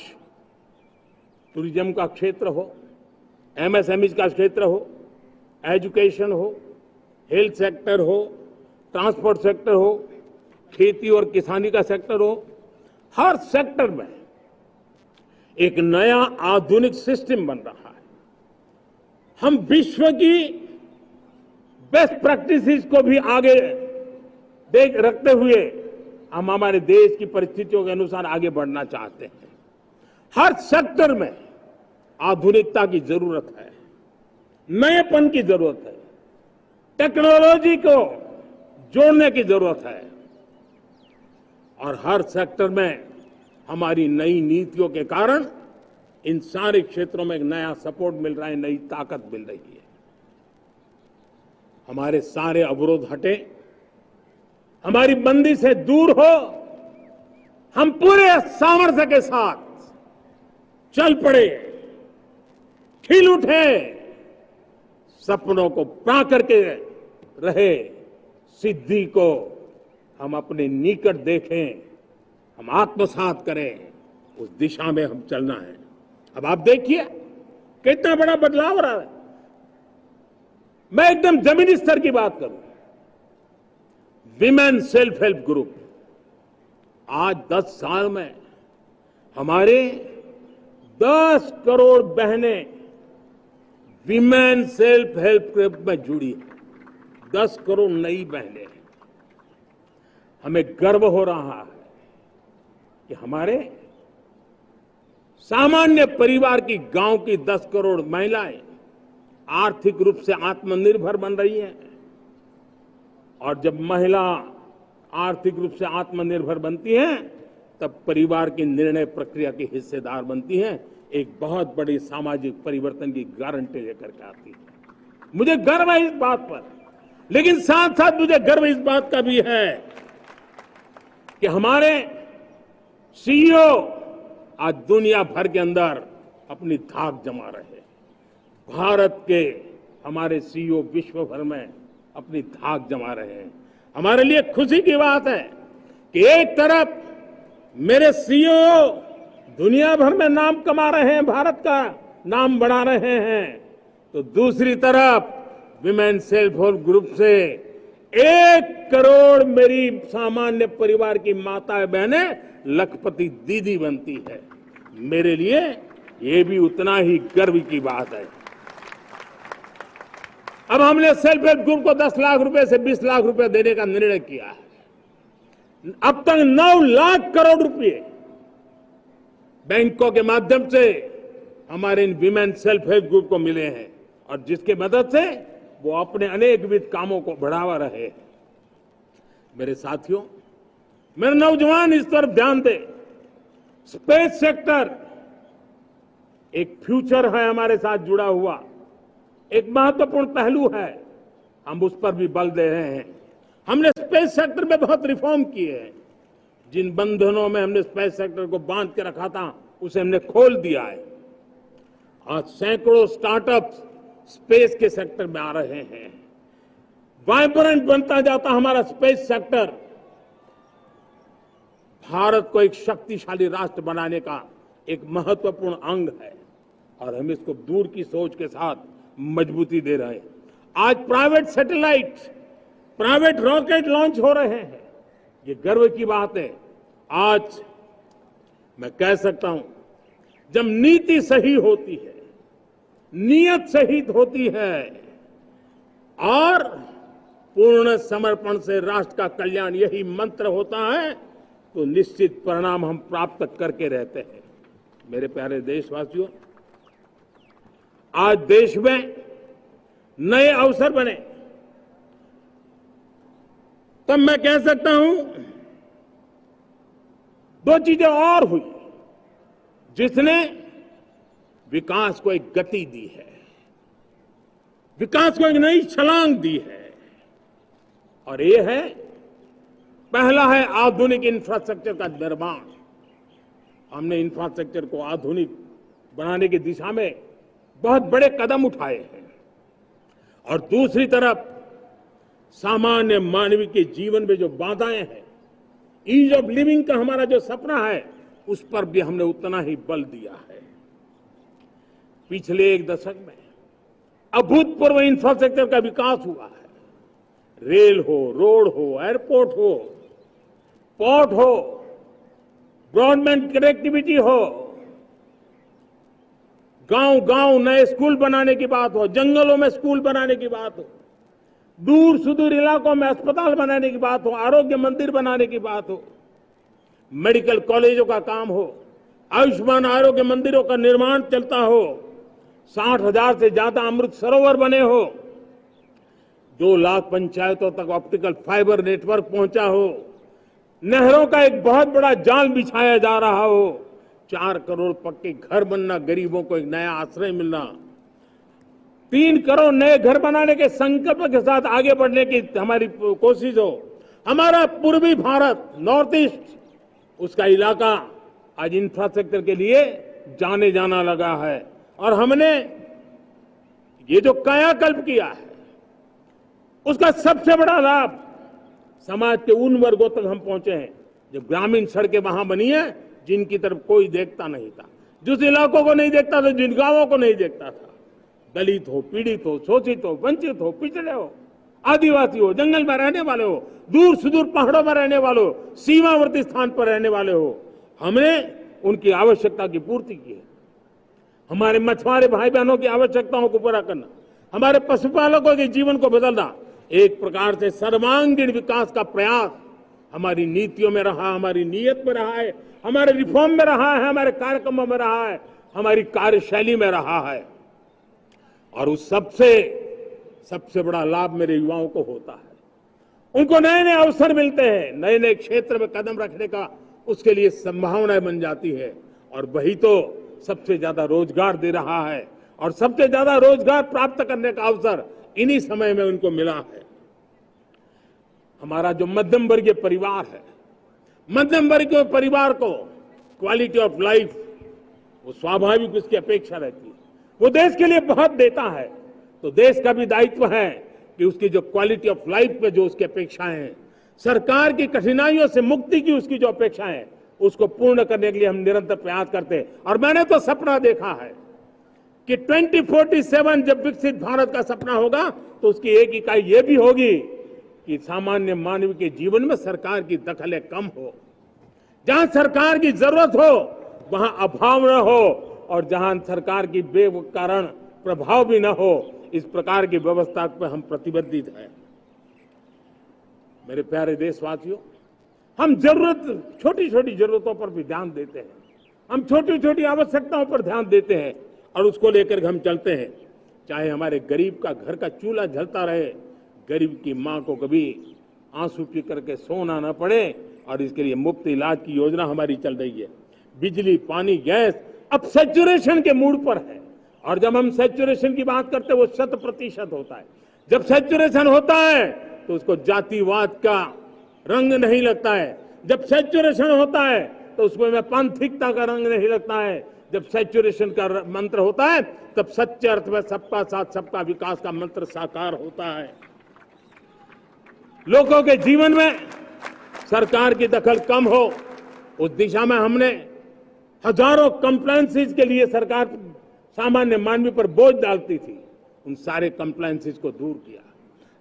टूरिज्म का क्षेत्र हो, एमएसएमई का क्षेत्र हो, एजुकेशन हो, हेल्थ सेक्टर हो, ट्रांसपोर्ट सेक्टर हो, खेती और किसानी का सेक्टर हो, हर सेक्टर में एक नया आधुनिक सिस्टम बन रहा है। हम विश्व की बेस्ट प्रैक्टिसेस को भी आगे देख रखते हुए हम हमारे देश की परिस्थितियों के अनुसार आगे बढ़ना चाहते हैं। हर सेक्टर में आधुनिकता की जरूरत है, नएपन की जरूरत है, टेक्नोलॉजी को जोड़ने की जरूरत है और हर सेक्टर में हमारी नई नीतियों के कारण इन सारे क्षेत्रों में एक नया सपोर्ट मिल रहा है, नई ताकत मिल रही है। हमारे सारे अवरोध हटे, हमारी बंदी से दूर हो, हम पूरे सामर्थ्य के साथ चल पड़े, खिल उठे, सपनों को पा करके रहे, सिद्धि को हम अपने निकट देखें, हम आत्मसात करें, उस दिशा में हम चलना है। अब आप देखिए कितना बड़ा बदलाव रहा है। मैं एकदम जमीनी स्तर की बात करूं, विमेन सेल्फ हेल्प ग्रुप आज 10 साल में हमारे 10 करोड़ बहनें विमेन सेल्फ हेल्प ग्रुप में जुड़ी है। 10 करोड़ नई बहनें हैं। हमें गर्व हो रहा है कि हमारे सामान्य परिवार की गांव की 10 करोड़ महिलाएं आर्थिक रूप से आत्मनिर्भर बन रही हैं। और जब महिला आर्थिक रूप से आत्मनिर्भर बनती हैं, तब परिवार की निर्णय प्रक्रिया की हिस्सेदार बनती हैं, एक बहुत बड़ी सामाजिक परिवर्तन की गारंटी लेकर के आती है। मुझे गर्व है इस बात पर, लेकिन साथ साथ मुझे गर्व इस बात का भी है कि हमारे सीईओ आज दुनिया भर के अंदर अपनी धाक जमा रहे हैं। भारत के हमारे सीईओ विश्व भर में अपनी धाक जमा रहे हैं। हमारे लिए खुशी की बात है कि एक तरफ मेरे सीईओ दुनिया भर में नाम कमा रहे हैं, भारत का नाम बढ़ा रहे हैं, तो दूसरी तरफ विमेन सेल्फ हेल्प ग्रुप से 1 करोड़ मेरी सामान्य परिवार की माताएं बहनें लखपति दीदी बनती है। मेरे लिए ये भी उतना ही गर्व की बात है। अब हमने सेल्फ हेल्प ग्रुप को 10 लाख रुपए से 20 लाख रुपए देने का निर्णय किया है। अब तक 9 लाख करोड़ रुपए बैंकों के माध्यम से हमारे इन विमेन सेल्फ हेल्प ग्रुप को मिले हैं, और जिसकी मदद से वो अपने अनेकविध कामों को बढ़ावा रहे हैं। मेरे साथियों, मेरे नौजवान इस तरफ ध्यान दें। स्पेस सेक्टर एक फ्यूचर है हमारे साथ जुड़ा हुआ, एक महत्वपूर्ण पहलू है। हम उस पर भी बल दे रहे हैं। हमने स्पेस सेक्टर में बहुत रिफॉर्म किए हैं। जिन बंधनों में हमने स्पेस सेक्टर को बांध के रखा था, उसे हमने खोल दिया है। आज सैकड़ों स्टार्टअप्स स्पेस के सेक्टर में आ रहे हैं। वाइब्रेंट बनता जाता हमारा स्पेस सेक्टर भारत को एक शक्तिशाली राष्ट्र बनाने का एक महत्वपूर्ण अंग है, और हम इसको दूर की सोच के साथ मजबूती दे रहे हैं। आज private satellite, private rocket launch हो रहे हैं। ये गर्व की बात है। आज मैं कह सकता हूं, जब नीति सही होती है, नियत सही होती है और पूर्ण समर्पण से राष्ट्र का कल्याण यही मंत्र होता है, तो निश्चित परिणाम हम प्राप्त करके रहते हैं। मेरे प्यारे देशवासियों, आज देश में नए अवसर बने, तब मैं कह सकता हूं 2 चीजें और हुई जिसने विकास को एक गति दी है, विकास को एक नई छलांग दी है। और ये है, पहला है आधुनिक इंफ्रास्ट्रक्चर का निर्माण। हमने इंफ्रास्ट्रक्चर को आधुनिक बनाने की दिशा में बहुत बड़े कदम उठाए हैं। और दूसरी तरफ सामान्य मानव के जीवन में जो बाधाएं हैं, ईज ऑफ लिविंग का हमारा जो सपना है, उस पर भी हमने उतना ही बल दिया है। पिछले 1 दशक में अभूतपूर्व इंफ्रास्ट्रक्चर का विकास हुआ है। रेल हो, रोड हो, एयरपोर्ट हो, पोर्ट हो, ब्रॉडबैंड कनेक्टिविटी हो, गांव गांव नए स्कूल बनाने की बात हो, जंगलों में स्कूल बनाने की बात हो, दूर सुदूर इलाकों में अस्पताल बनाने की बात हो, आरोग्य मंदिर बनाने की बात हो, मेडिकल कॉलेजों का काम हो, आयुष्मान आरोग्य मंदिरों का निर्माण चलता हो, 60,000 से ज्यादा अमृत सरोवर बने हो, 2 लाख पंचायतों तक ऑप्टिकल फाइबर नेटवर्क पहुंचा हो, नहरों का एक बहुत बड़ा जाल बिछाया जा रहा हो, 4 करोड़ पक्के घर बनना, गरीबों को एक नया आश्रय मिलना, 3 करोड़ नए घर बनाने के संकल्प के साथ आगे बढ़ने की हमारी कोशिश हो। हमारा पूर्वी भारत, नॉर्थ ईस्ट, उसका इलाका आज इंफ्रास्ट्रक्चर के लिए जाने जाना लगा है। और हमने ये जो कायाकल्प किया है, उसका सबसे बड़ा लाभ समाज के उन वर्गों तक हम पहुंचे हैं जो ग्रामीण सड़कें वहां बनी है, जिनकी तरफ कोई देखता नहीं था, जिस इलाकों को नहीं देखता था, जिन गांवों को नहीं देखता था। दलित हो, पीड़ित हो, शोषित हो, वंचित हो, पिछड़े हो, आदिवासी हो, जंगल में रहने वाले हो, दूर सुदूर पहाड़ों में रहने वाले हो, सीमावर्ती स्थान पर रहने वाले हो, हमने उनकी आवश्यकता की पूर्ति की है। हमारे मछुआरे भाई बहनों की आवश्यकताओं को पूरा करना, हमारे पशुपालकों के जीवन को बदलना, एक प्रकार से सर्वांगीण विकास का प्रयास हमारी नीतियों में रहा, हमारी नीयत में रहा है, हमारे रिफॉर्म में रहा है, हमारे कार्यक्रमों में रहा है, हमारी कार्यशैली में रहा है। और उस सबसे बड़ा लाभ मेरे युवाओं को होता है। उनको नए नए अवसर मिलते हैं, नए नए क्षेत्र में कदम रखने का उसके लिए संभावनाएं बन जाती है, और वही तो सबसे ज्यादा रोजगार दे रहा है। और सबसे ज्यादा रोजगार प्राप्त करने का अवसर इन्हीं समय में उनको मिला है। हमारा जो मध्यम वर्गीय परिवार है, मध्यम वर्गीय परिवार को क्वालिटी ऑफ लाइफ, वो स्वाभाविक उसकी अपेक्षा रहती है। वो देश के लिए बहुत देता है, तो देश का भी दायित्व है कि उसकी जो क्वालिटी ऑफ लाइफ में जो उसकी अपेक्षाएं हैं, सरकार की कठिनाइयों से मुक्ति की उसकी जो अपेक्षाएं हैं, उसको पूर्ण करने के लिए हम निरंतर प्रयास करते हैं। और मैंने तो सपना देखा है कि 2047 जब विकसित भारत का सपना होगा, तो उसकी एक इकाई ये भी होगी कि सामान्य मानव के जीवन में सरकार की दखलें कम हो, जहां सरकार की जरूरत हो वहां अभाव न हो, और जहां सरकार की बेकारण प्रभाव भी न हो, इस प्रकार की व्यवस्था पर हम प्रतिबद्ध हैं। मेरे प्यारे देशवासियों, हम छोटी छोटी जरूरतों पर भी ध्यान देते हैं, हम छोटी छोटी आवश्यकताओं पर ध्यान देते हैं, और उसको लेकर हम चलते हैं। चाहे हमारे गरीब का घर का चूल्हा जलता रहे, गरीब की मां को कभी आंसू पी करके सोना न पड़े, और इसके लिए मुफ्त इलाज की योजना हमारी चल रही है। बिजली, पानी, गैस अब सैचुरेशन के मूड पर है, और जब हम सैचुरेशन की बात करते हैं वो 100% होता है। जब सैचुरेशन होता है तो उसको जातिवाद का रंग नहीं लगता है। जब सैचुरेशन होता है तो उसमें पांथिकता का रंग नहीं लगता है। जब सैचुरेशन का मंत्र होता है तब सच्चे अर्थ में सबका साथ सबका विकास का मंत्र साकार होता है। लोगों के जीवन में सरकार की दखल कम हो, उस दिशा में हमने हजारों कंप्लायंसेस के लिए सरकार सामान्य मानवीय पर बोझ डालती थी, उन सारे कंप्लायंसेस को दूर किया।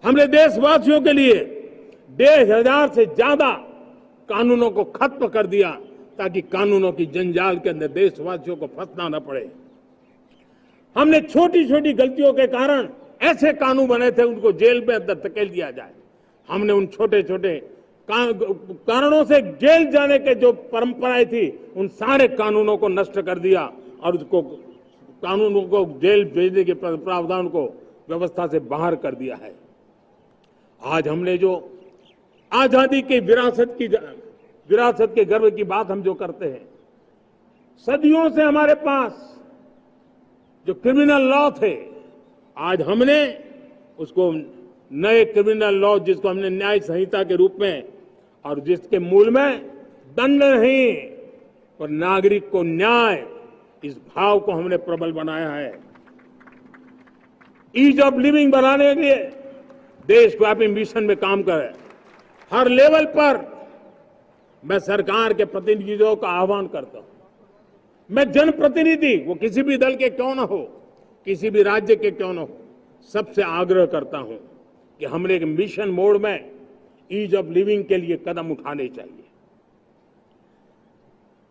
हमने देशवासियों के लिए 1,500 से ज्यादा कानूनों को खत्म कर दिया, ताकि कानूनों की जंजाल के अंदर देशवासियों को फंसना न पड़े। हमने छोटी छोटी गलतियों के कारण ऐसे कानून बने थे, उनको जेल में अंदर धकेल दिया जाए। हमने उन छोटे छोटे कारणों से जेल जाने के जो परंपराएं थी, उन सारे कानूनों को नष्ट कर दिया, और उसको कानूनों को जेल भेजने के प्रावधान को व्यवस्था से बाहर कर दिया है। आज हमने जो आजादी की विरासत के गर्व की बात हम जो करते हैं, सदियों से हमारे पास जो क्रिमिनल लॉ थे, आज हमने उसको नए क्रिमिनल लॉ, जिसको हमने न्याय संहिता के रूप में, और जिसके मूल में दंड नहीं पर नागरिक को न्याय, इस भाव को हमने प्रबल बनाया है। ईज ऑफ लिविंग बनाने के लिए देशव्यापी मिशन में काम कर रहे हैं। हर लेवल पर मैं सरकार के प्रतिनिधियों का आह्वान करता हूं। मैं जनप्रतिनिधि, वो किसी भी दल के क्यों न हो, किसी भी राज्य के क्यों न हो, सबसे आग्रह करता हूं कि हमने एक मिशन मोड में ईज ऑफ लिविंग के लिए कदम उठाने चाहिए।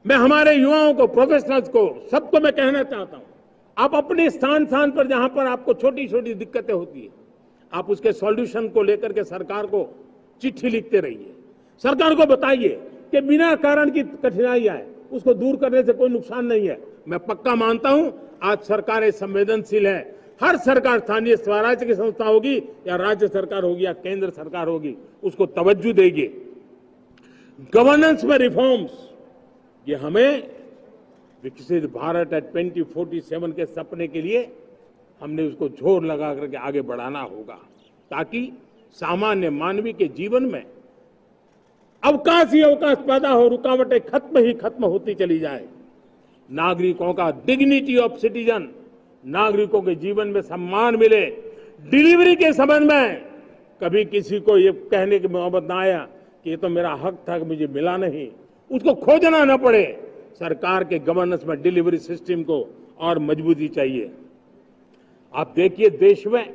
मैं हमारे युवाओं को, प्रोफेशनल्स को, सबको मैं कहना चाहता हूं, आप अपने स्थान पर जहां पर आपको छोटी छोटी दिक्कतें होती है, आप उसके सॉल्यूशन को लेकर के सरकार को चिट्ठी लिखते रहिए। सरकार को बताइए कि बिना कारण की कठिनाई आए उसको दूर करने से कोई नुकसान नहीं है। मैं पक्का मानता हूं आज सरकारें संवेदनशील है। हर सरकार, स्थानीय स्वराज्य की संस्था होगी या राज्य सरकार होगी या केंद्र सरकार होगी, उसको तवज्जो देगी। गवर्नेंस में रिफॉर्म्स, ये हमें विकसित भारत 2047 के सपने के लिए हमने उसको जोर लगा करके आगे बढ़ाना होगा, ताकि सामान्य मानवीय के जीवन में अवकाश ही अवकाश पैदा हो, रुकावटें खत्म होती चली जाए। नागरिकों का डिग्निटी ऑफ सिटीजन, नागरिकों के जीवन में सम्मान मिले। डिलीवरी के संबंध में कभी किसी को ये कहने की मोहब्बत ना आया कि ये तो मेरा हक था कि मुझे मिला नहीं, उसको खोजना न पड़े। सरकार के गवर्नेंस में डिलीवरी सिस्टम को और मजबूती चाहिए। आप देखिए, देश में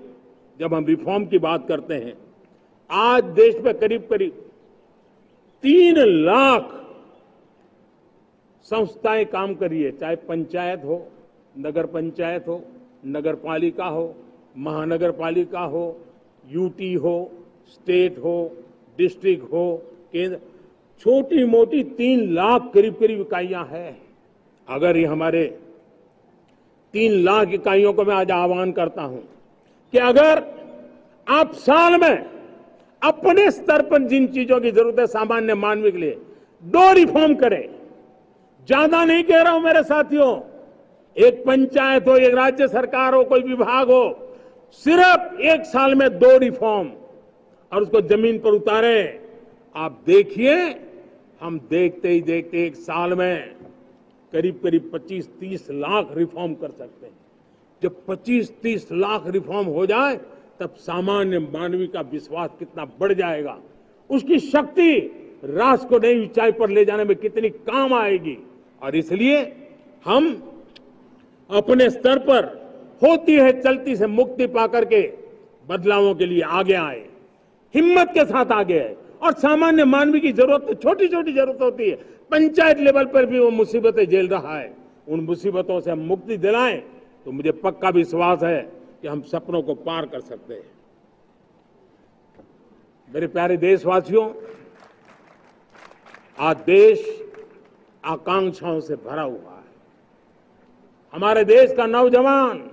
जब हम रिफॉर्म की बात करते हैं, आज देश में करीब 3 लाख संस्थाएं काम कर रही है, चाहे पंचायत हो, नगर पंचायत हो, नगर पालिका हो, महानगर पालिका हो, यूटी हो, स्टेट हो, डिस्ट्रिक्ट हो, केंद्र, छोटी मोटी 3 लाख करीब करीब इकाइयां हैं। अगर ये हमारे 3 लाख इकाइयों को मैं आज आह्वान करता हूं कि अगर आप साल में अपने स्तर पर जिन चीजों की जरूरत है सामान्य मानव के लिए 2 रिफॉर्म करें। ज्यादा नहीं कह रहा हूं मेरे साथियों, एक पंचायत हो, एक राज्य सरकार हो, कोई विभाग हो, सिर्फ 1 साल में 2 रिफॉर्म और उसको जमीन पर उतारें। आप देखिए, हम देखते ही देखते 1 साल में करीब करीब 25-30 लाख रिफॉर्म कर सकते हैं। जब 25-30 लाख रिफॉर्म हो जाए तब सामान्य मानवी का विश्वास कितना बढ़ जाएगा, उसकी शक्ति राष्ट्र को नई ऊंचाई पर ले जाने में कितनी काम आएगी। और इसलिए हम अपने स्तर पर होती है चलती से मुक्ति पाकर के बदलावों के लिए आगे आए, हिम्मत के साथ आगे आए। और सामान्य मानवी की जरूरत, छोटी छोटी जरूरत होती है, पंचायत लेवल पर भी वो मुसीबतें झेल रहा है, उन मुसीबतों से हम मुक्ति दिलाएं तो मुझे पक्का विश्वास है कि हम सपनों को पार कर सकते हैं। मेरे प्यारे देशवासियों, आज देश आकांक्षाओं से भरा हुआ है। हमारे देश का नौजवान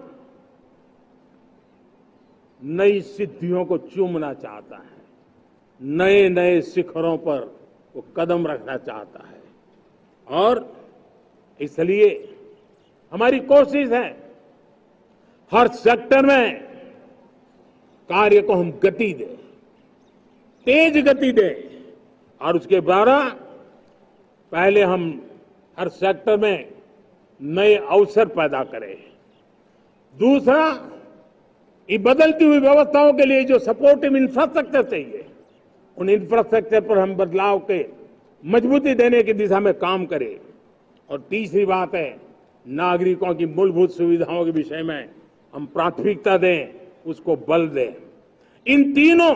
नई सिद्धियों को चूमना चाहता है, नए नए शिखरों पर वो कदम रखना चाहता है और इसलिए हमारी कोशिश है हर सेक्टर में कार्य को हम गति दें, तेज गति दें और उसके द्वारा पहले हम हर सेक्टर में नए अवसर पैदा करें। दूसरा, ये बदलती हुई व्यवस्थाओं के लिए जो सपोर्टिव इंफ्रास्ट्रक्चर चाहिए, उन इंफ्रास्ट्रक्चर पर हम बदलाव के मजबूती देने की दिशा में काम करें। और तीसरी बात है, नागरिकों की मूलभूत सुविधाओं के विषय में हम प्राथमिकता दें, उसको बल दें। इन तीनों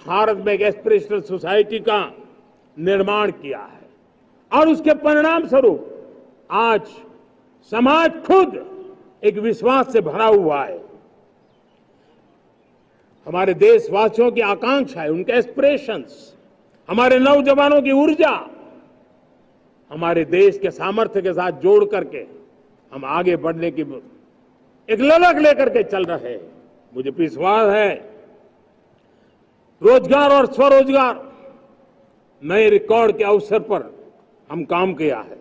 भारत में एक एस्पिरेशनल सोसाइटी का निर्माण किया है और उसके परिणाम स्वरूप आज समाज खुद एक विश्वास से भरा हुआ है। हमारे देशवासियों की आकांक्षाएं, उनके एस्पिरेशंस, हमारे नौजवानों की ऊर्जा हमारे देश के सामर्थ्य के साथ जोड़ करके हम आगे बढ़ने की एक ललक लेकर के चल रहे हैं। मुझे विश्वास है रोजगार और स्वरोजगार नए रिकॉर्ड के अवसर पर हम काम किया है।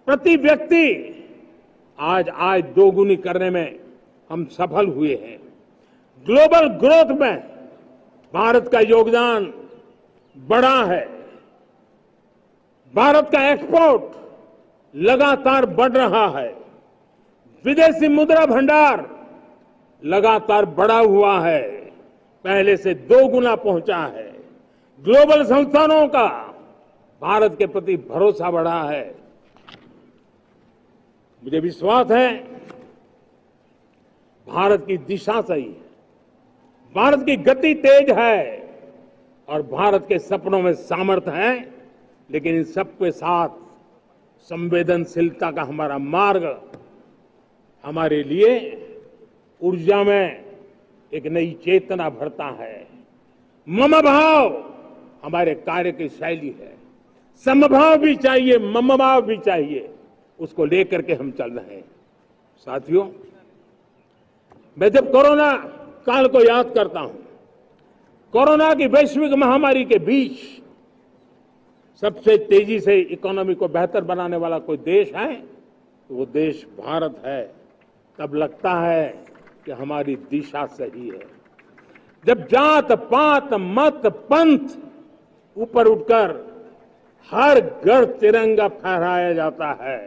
प्रति व्यक्ति आज आय दोगुनी करने में हम सफल हुए हैं। ग्लोबल ग्रोथ में भारत का योगदान बड़ा है। भारत का एक्सपोर्ट लगातार बढ़ रहा है। विदेशी मुद्रा भंडार लगातार बढ़ा हुआ है, पहले से 2 गुना पहुंचा है। ग्लोबल संस्थानों का भारत के प्रति भरोसा बढ़ा है। मुझे विश्वास है भारत की दिशा सही है, भारत की गति तेज है और भारत के सपनों में सामर्थ्य है। लेकिन इन सबके साथ संवेदनशीलता का हमारा मार्ग हमारे लिए ऊर्जा में एक नई चेतना भरता है। मम भाव हमारे कार्य की शैली है। समभाव भी चाहिए, मम भाव भी चाहिए, उसको लेकर के हम चल रहे हैं। साथियों, मैं जब कोरोना काल को याद करता हूं, कोरोना की वैश्विक महामारी के बीच सबसे तेजी से इकोनॉमी को बेहतर बनाने वाला कोई देश है तो वो देश भारत है। तब लगता है कि हमारी दिशा सही है। जब जात पात मत पंथ ऊपर उठकर हर घर तिरंगा फहराया जाता है,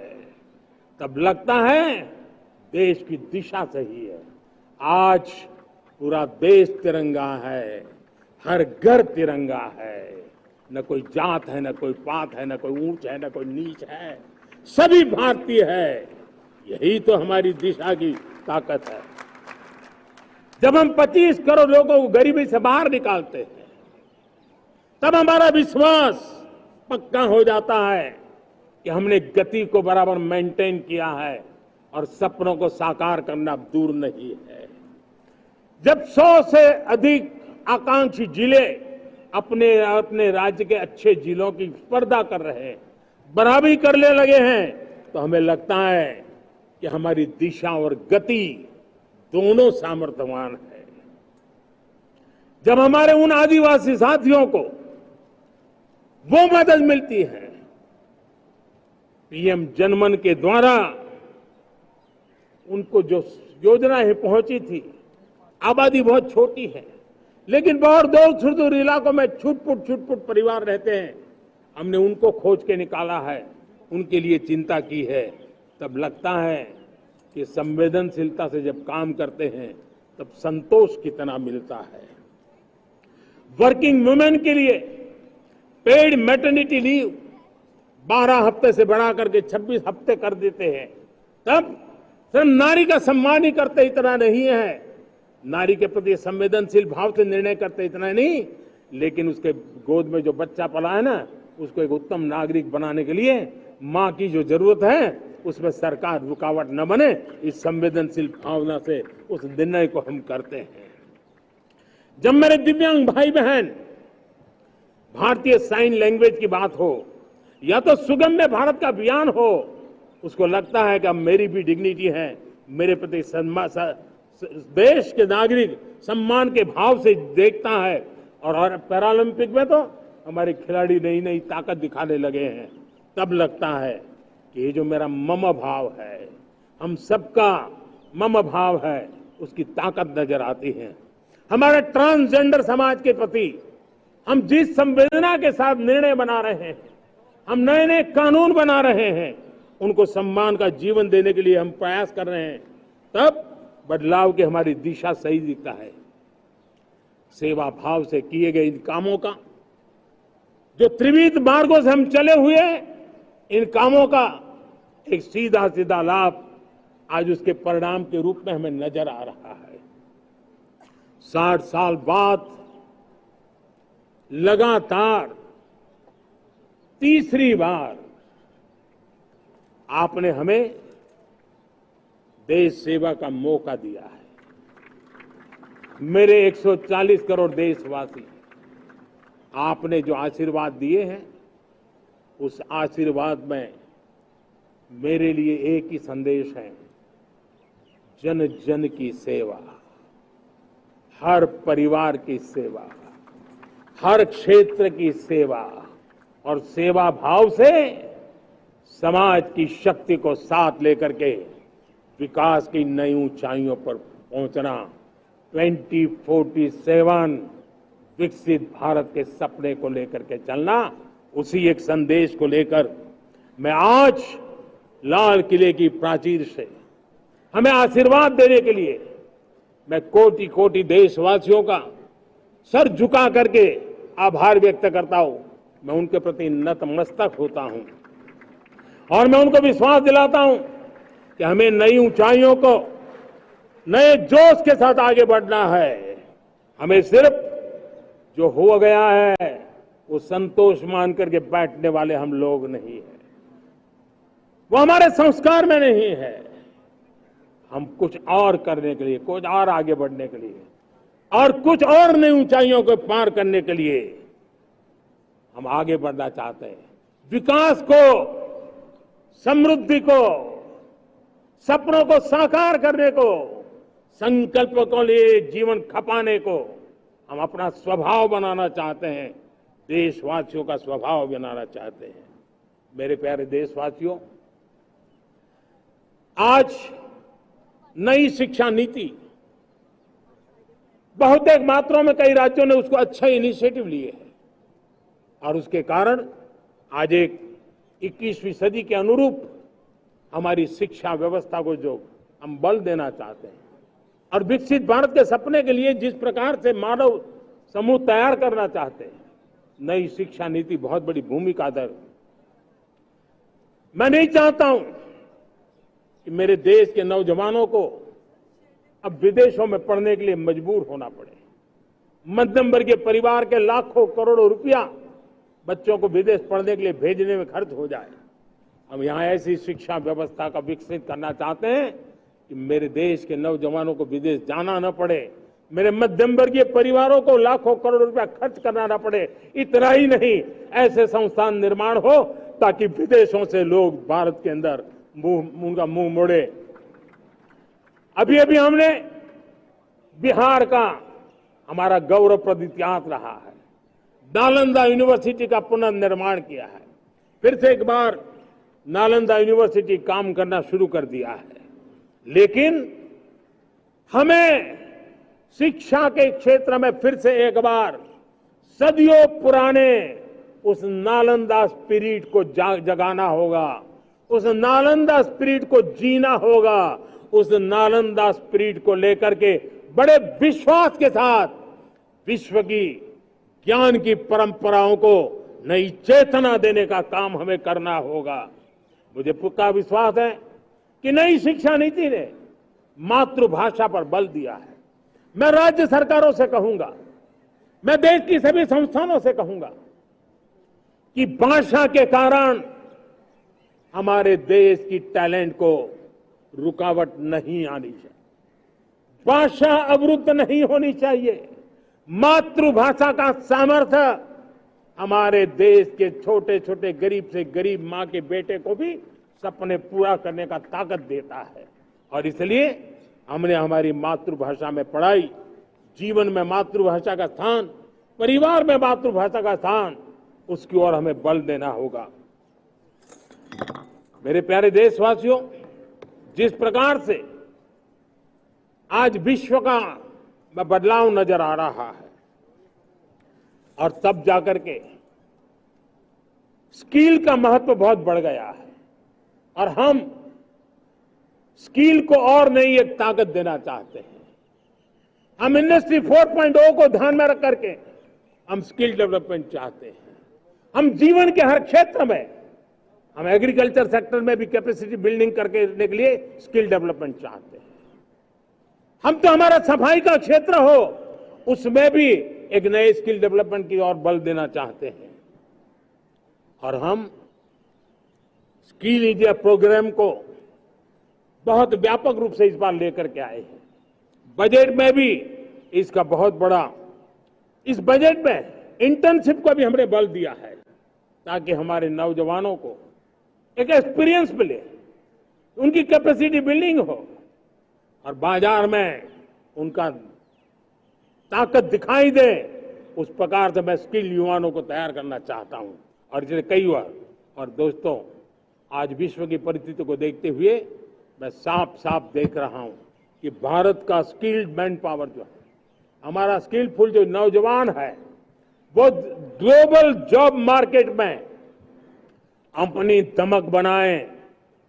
तब लगता है देश की दिशा सही है। आज पूरा देश तिरंगा है, हर घर तिरंगा है। न कोई जात है, न कोई पात है, न कोई ऊंच है, न कोई नीच है, सभी भारतीय है। यही तो हमारी दिशा की ताकत है। जब हम 25 करोड़ लोगों को गरीबी से बाहर निकालते हैं, तब हमारा विश्वास पक्का हो जाता है कि हमने गति को बराबर मेंटेन किया है, और सपनों को साकार करना अब दूर नहीं है। जब 100 से अधिक आकांक्षी जिले अपने अपने राज्य के अच्छे जिलों की स्पर्धा कर रहे हैं, बराबरी करने लगे हैं, तो हमें लगता है कि हमारी दिशा और गति दोनों सामर्थ्यवान है। जब हमारे उन आदिवासी साथियों को वो मदद मिलती है, पीएम जनमन के द्वारा उनको जो योजनाएं पहुंची थी, आबादी बहुत छोटी है, लेकिन बहुत दूर सुदूर इलाकों में छुटपुट परिवार रहते हैं, हमने उनको खोज के निकाला है, उनके लिए चिंता की है। तब लगता है कि संवेदनशीलता से जब काम करते हैं तब संतोष कितना मिलता है। वर्किंग वुमेन के लिए पेड मैटरनिटी लीव 12 हफ्ते से बढ़ा करके 26 हफ्ते कर देते हैं। तब सिर्फ नारी का सम्मान ही करते इतना नहीं है, नारी के प्रति संवेदनशील भाव से निर्णय करते इतना नहीं, लेकिन उसके गोद में जो बच्चा पला है ना, उसको एक उत्तम नागरिक बनाने के लिए मां की जो जरूरत है उसमें सरकार रुकावट न बने, इस संवेदनशील भावना से उस निर्णय को हम करते हैं। जब मेरे दिव्यांग भाई बहन भारतीय साइन लैंग्वेज की बात हो या तो सुगम्य भारत का अभियान हो, उसको लगता है कि अब मेरी भी डिग्निटी है, मेरे प्रति देश के नागरिक सम्मान के भाव से देखता है। और पैरालंपिक में तो हमारे खिलाड़ी नई नई ताकत दिखाने लगे हैं। तब लगता है कि ये जो मेरा मम भाव है, हम सबका मम भाव है, उसकी ताकत नजर आती है। हमारे ट्रांसजेंडर समाज के प्रति हम जिस संवेदना के साथ निर्णय बना रहे हैं, हम नए नए कानून बना रहे हैं, उनको सम्मान का जीवन देने के लिए हम प्रयास कर रहे हैं, तब बदलाव की हमारी दिशा सही दिखता है। सेवा भाव से किए गए इन कामों का, जो त्रिविध मार्गों से हम चले हुए, इन कामों का एक सीधा सीधा लाभ आज उसके परिणाम के रूप में हमें नजर आ रहा है। 60 साल बाद लगातार तीसरी बार आपने हमें देश सेवा का मौका दिया है। मेरे 140 करोड़ देशवासी, आपने जो आशीर्वाद दिए हैं, उस आशीर्वाद में मेरे लिए एक ही संदेश है, जन जन की सेवा, हर परिवार की सेवा, हर क्षेत्र की सेवा, और सेवा भाव से समाज की शक्ति को साथ लेकर के विकास की नई ऊंचाइयों पर पहुंचना। 2047 विकसित भारत के सपने को लेकर के चलना, उसी एक संदेश को लेकर मैं आज लाल किले की प्राचीर से हमें आशीर्वाद देने के लिए मैं कोटि कोटि देशवासियों का सर झुका करके आभार व्यक्त करता हूं। मैं उनके प्रति नतमस्तक होता हूं और मैं उनको विश्वास दिलाता हूं कि हमें नई ऊंचाइयों को नए जोश के साथ आगे बढ़ना है। हमें सिर्फ जो हो गया है वो संतोष मान करके बैठने वाले हम लोग नहीं हैं, वो हमारे संस्कार में नहीं है। हम कुछ और करने के लिए, कुछ और आगे बढ़ने के लिए और कुछ और नई ऊंचाइयों को पार करने के लिए हम आगे बढ़ना चाहते हैं। विकास को, समृद्धि को, सपनों को साकार करने को, संकल्प को लिए जीवन खपाने को हम अपना स्वभाव बनाना चाहते हैं, देशवासियों का स्वभाव बनाना चाहते हैं। मेरे प्यारे देशवासियों, आज नई शिक्षा नीति बहुतेक मात्रा में कई राज्यों ने उसको अच्छा इनिशिएटिव लिए है और उसके कारण आज एक 21वीं सदी के अनुरूप हमारी शिक्षा व्यवस्था को जो हम बल देना चाहते हैं और विकसित भारत के सपने के लिए जिस प्रकार से मानव समूह तैयार करना चाहते हैं, नई शिक्षा नीति बहुत बड़ी भूमिका अदा। मैं नहीं चाहता हूं कि मेरे देश के नौजवानों को अब विदेशों में पढ़ने के लिए मजबूर होना पड़े। मध्यम वर्गीय परिवार के लाखों करोड़ों रुपया बच्चों को विदेश पढ़ने के लिए भेजने में खर्च हो जाए। हम यहाँ ऐसी शिक्षा व्यवस्था का विकसित करना चाहते हैं कि मेरे देश के नौजवानों को विदेश जाना न पड़े, मेरे मध्यम वर्गीय परिवारों को लाखों करोड़ रुपया खर्च करना न पड़े। इतना ही नहीं, ऐसे संस्थान निर्माण हो ताकि विदेशों से लोग भारत के अंदर उनका मुंह मोड़े। अभी अभी हमने बिहार का हमारा गौरवप्रद इतिहास रहा है, नालंदा यूनिवर्सिटी का पुनर्निर्माण किया है। फिर से एक बार नालंदा यूनिवर्सिटी काम करना शुरू कर दिया है। लेकिन हमें शिक्षा के क्षेत्र में फिर से एक बार सदियों पुराने उस नालंदा स्पिरिट को जगाना होगा, उस नालंदा स्पिरिट को जीना होगा, उस नालंदा स्पिरिट को लेकर के बड़े विश्वास के साथ विश्व की ज्ञान की परंपराओं को नई चेतना देने का काम हमें करना होगा। मुझे पक्का विश्वास है कि नई शिक्षा नीति ने मातृभाषा पर बल दिया है। मैं राज्य सरकारों से कहूंगा, मैं देश की सभी संस्थानों से कहूंगा कि भाषा के कारण हमारे देश की टैलेंट को रुकावट नहीं आनी चाहिए, भाषा अवरुद्ध नहीं होनी चाहिए। मातृभाषा का सामर्थ्य हमारे देश के छोटे छोटे गरीब से गरीब मां के बेटे को भी सपने पूरा करने का ताकत देता है। और इसलिए हमने हमारी मातृभाषा में पढ़ाई, जीवन में मातृभाषा का स्थान, परिवार में मातृभाषा का स्थान, उसकी ओर हमें बल देना होगा। मेरे प्यारे देशवासियों, जिस प्रकार से आज विश्व का बदलाव नजर आ रहा है और तब जाकर के स्किल का महत्व बहुत बढ़ गया है और हम स्किल को और नई एक ताकत देना चाहते हैं। हम इंडस्ट्री 4.0 को ध्यान में रख करके हम स्किल डेवलपमेंट चाहते हैं। हम जीवन के हर क्षेत्र में, हम एग्रीकल्चर सेक्टर में भी कैपेसिटी बिल्डिंग करने के लिए स्किल डेवलपमेंट चाहते हैं। हम तो हमारा सफाई का क्षेत्र हो, उसमें भी एक नए स्किल डेवलपमेंट की ओर बल देना चाहते हैं। और हम स्किल इंडिया प्रोग्राम को बहुत व्यापक रूप से इस बार लेकर के आए हैं। बजट में भी इसका बहुत बड़ा, इस बजट में इंटर्नशिप को भी हमने बल दिया है ताकि हमारे नौजवानों को एक एक्सपीरियंस मिले, उनकी कैपेसिटी बिल्डिंग हो और बाजार में उनका ताकत दिखाई दे। उस प्रकार से मैं स्किल युवाओं को तैयार करना चाहता हूं। और इसलिए कई बार, और दोस्तों, आज विश्व की परिस्थिति को देखते हुए मैं साफ साफ देख रहा हूं कि भारत का स्किल्ड मैन पावर जो है, हमारा स्किलफुल जो नौजवान है, वो ग्लोबल जॉब मार्केट में अपनी दमक बनाए।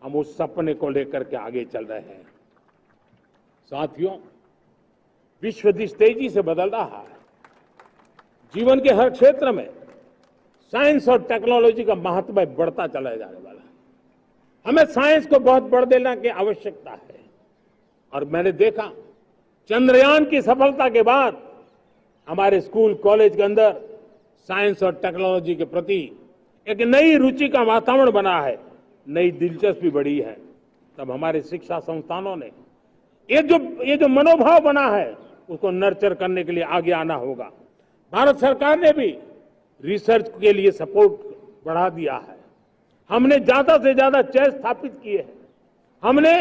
हम उस सपने को लेकर के आगे चल रहे हैं। साथियों, विश्व जिस तेजी से बदल रहा है, जीवन के हर क्षेत्र में साइंस और टेक्नोलॉजी का महत्व बढ़ता चला जाने वाला है। हमें साइंस को बहुत बढ़ देने की आवश्यकता है। और मैंने देखा, चंद्रयान की सफलता के बाद हमारे स्कूल कॉलेज के अंदर साइंस और टेक्नोलॉजी के प्रति एक नई रुचि का वातावरण बना है, नई दिलचस्पी बढ़ी है। तब हमारे शिक्षा संस्थानों ने ये जो मनोभाव बना है, उसको नर्चर करने के लिए आगे आना होगा। भारत सरकार ने भी रिसर्च के लिए सपोर्ट बढ़ा दिया है। हमने ज्यादा से ज्यादा चेयर स्थापित किए हैं। हमने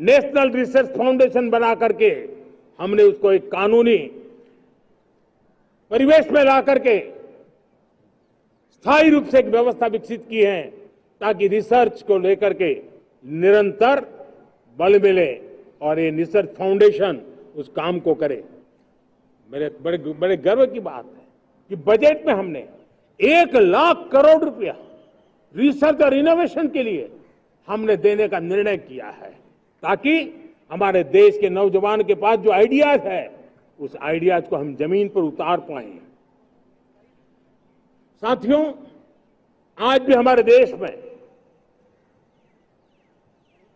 नेशनल रिसर्च फाउंडेशन बना करके हमने उसको एक कानूनी परिवेश में ला करके स्थायी रूप से एक व्यवस्था विकसित की है ताकि रिसर्च को लेकर के निरंतर बल मिले और ये रिसर्च फाउंडेशन उस काम को करे। मेरे बड़े गर्व की बात है कि बजट में हमने 1 लाख करोड़ रुपया रिसर्च और इनोवेशन के लिए हमने देने का निर्णय किया है ताकि हमारे देश के नौजवान के पास जो आइडियाज है, उस आइडियाज को हम जमीन पर उतार पाए। साथियों, आज भी हमारे देश में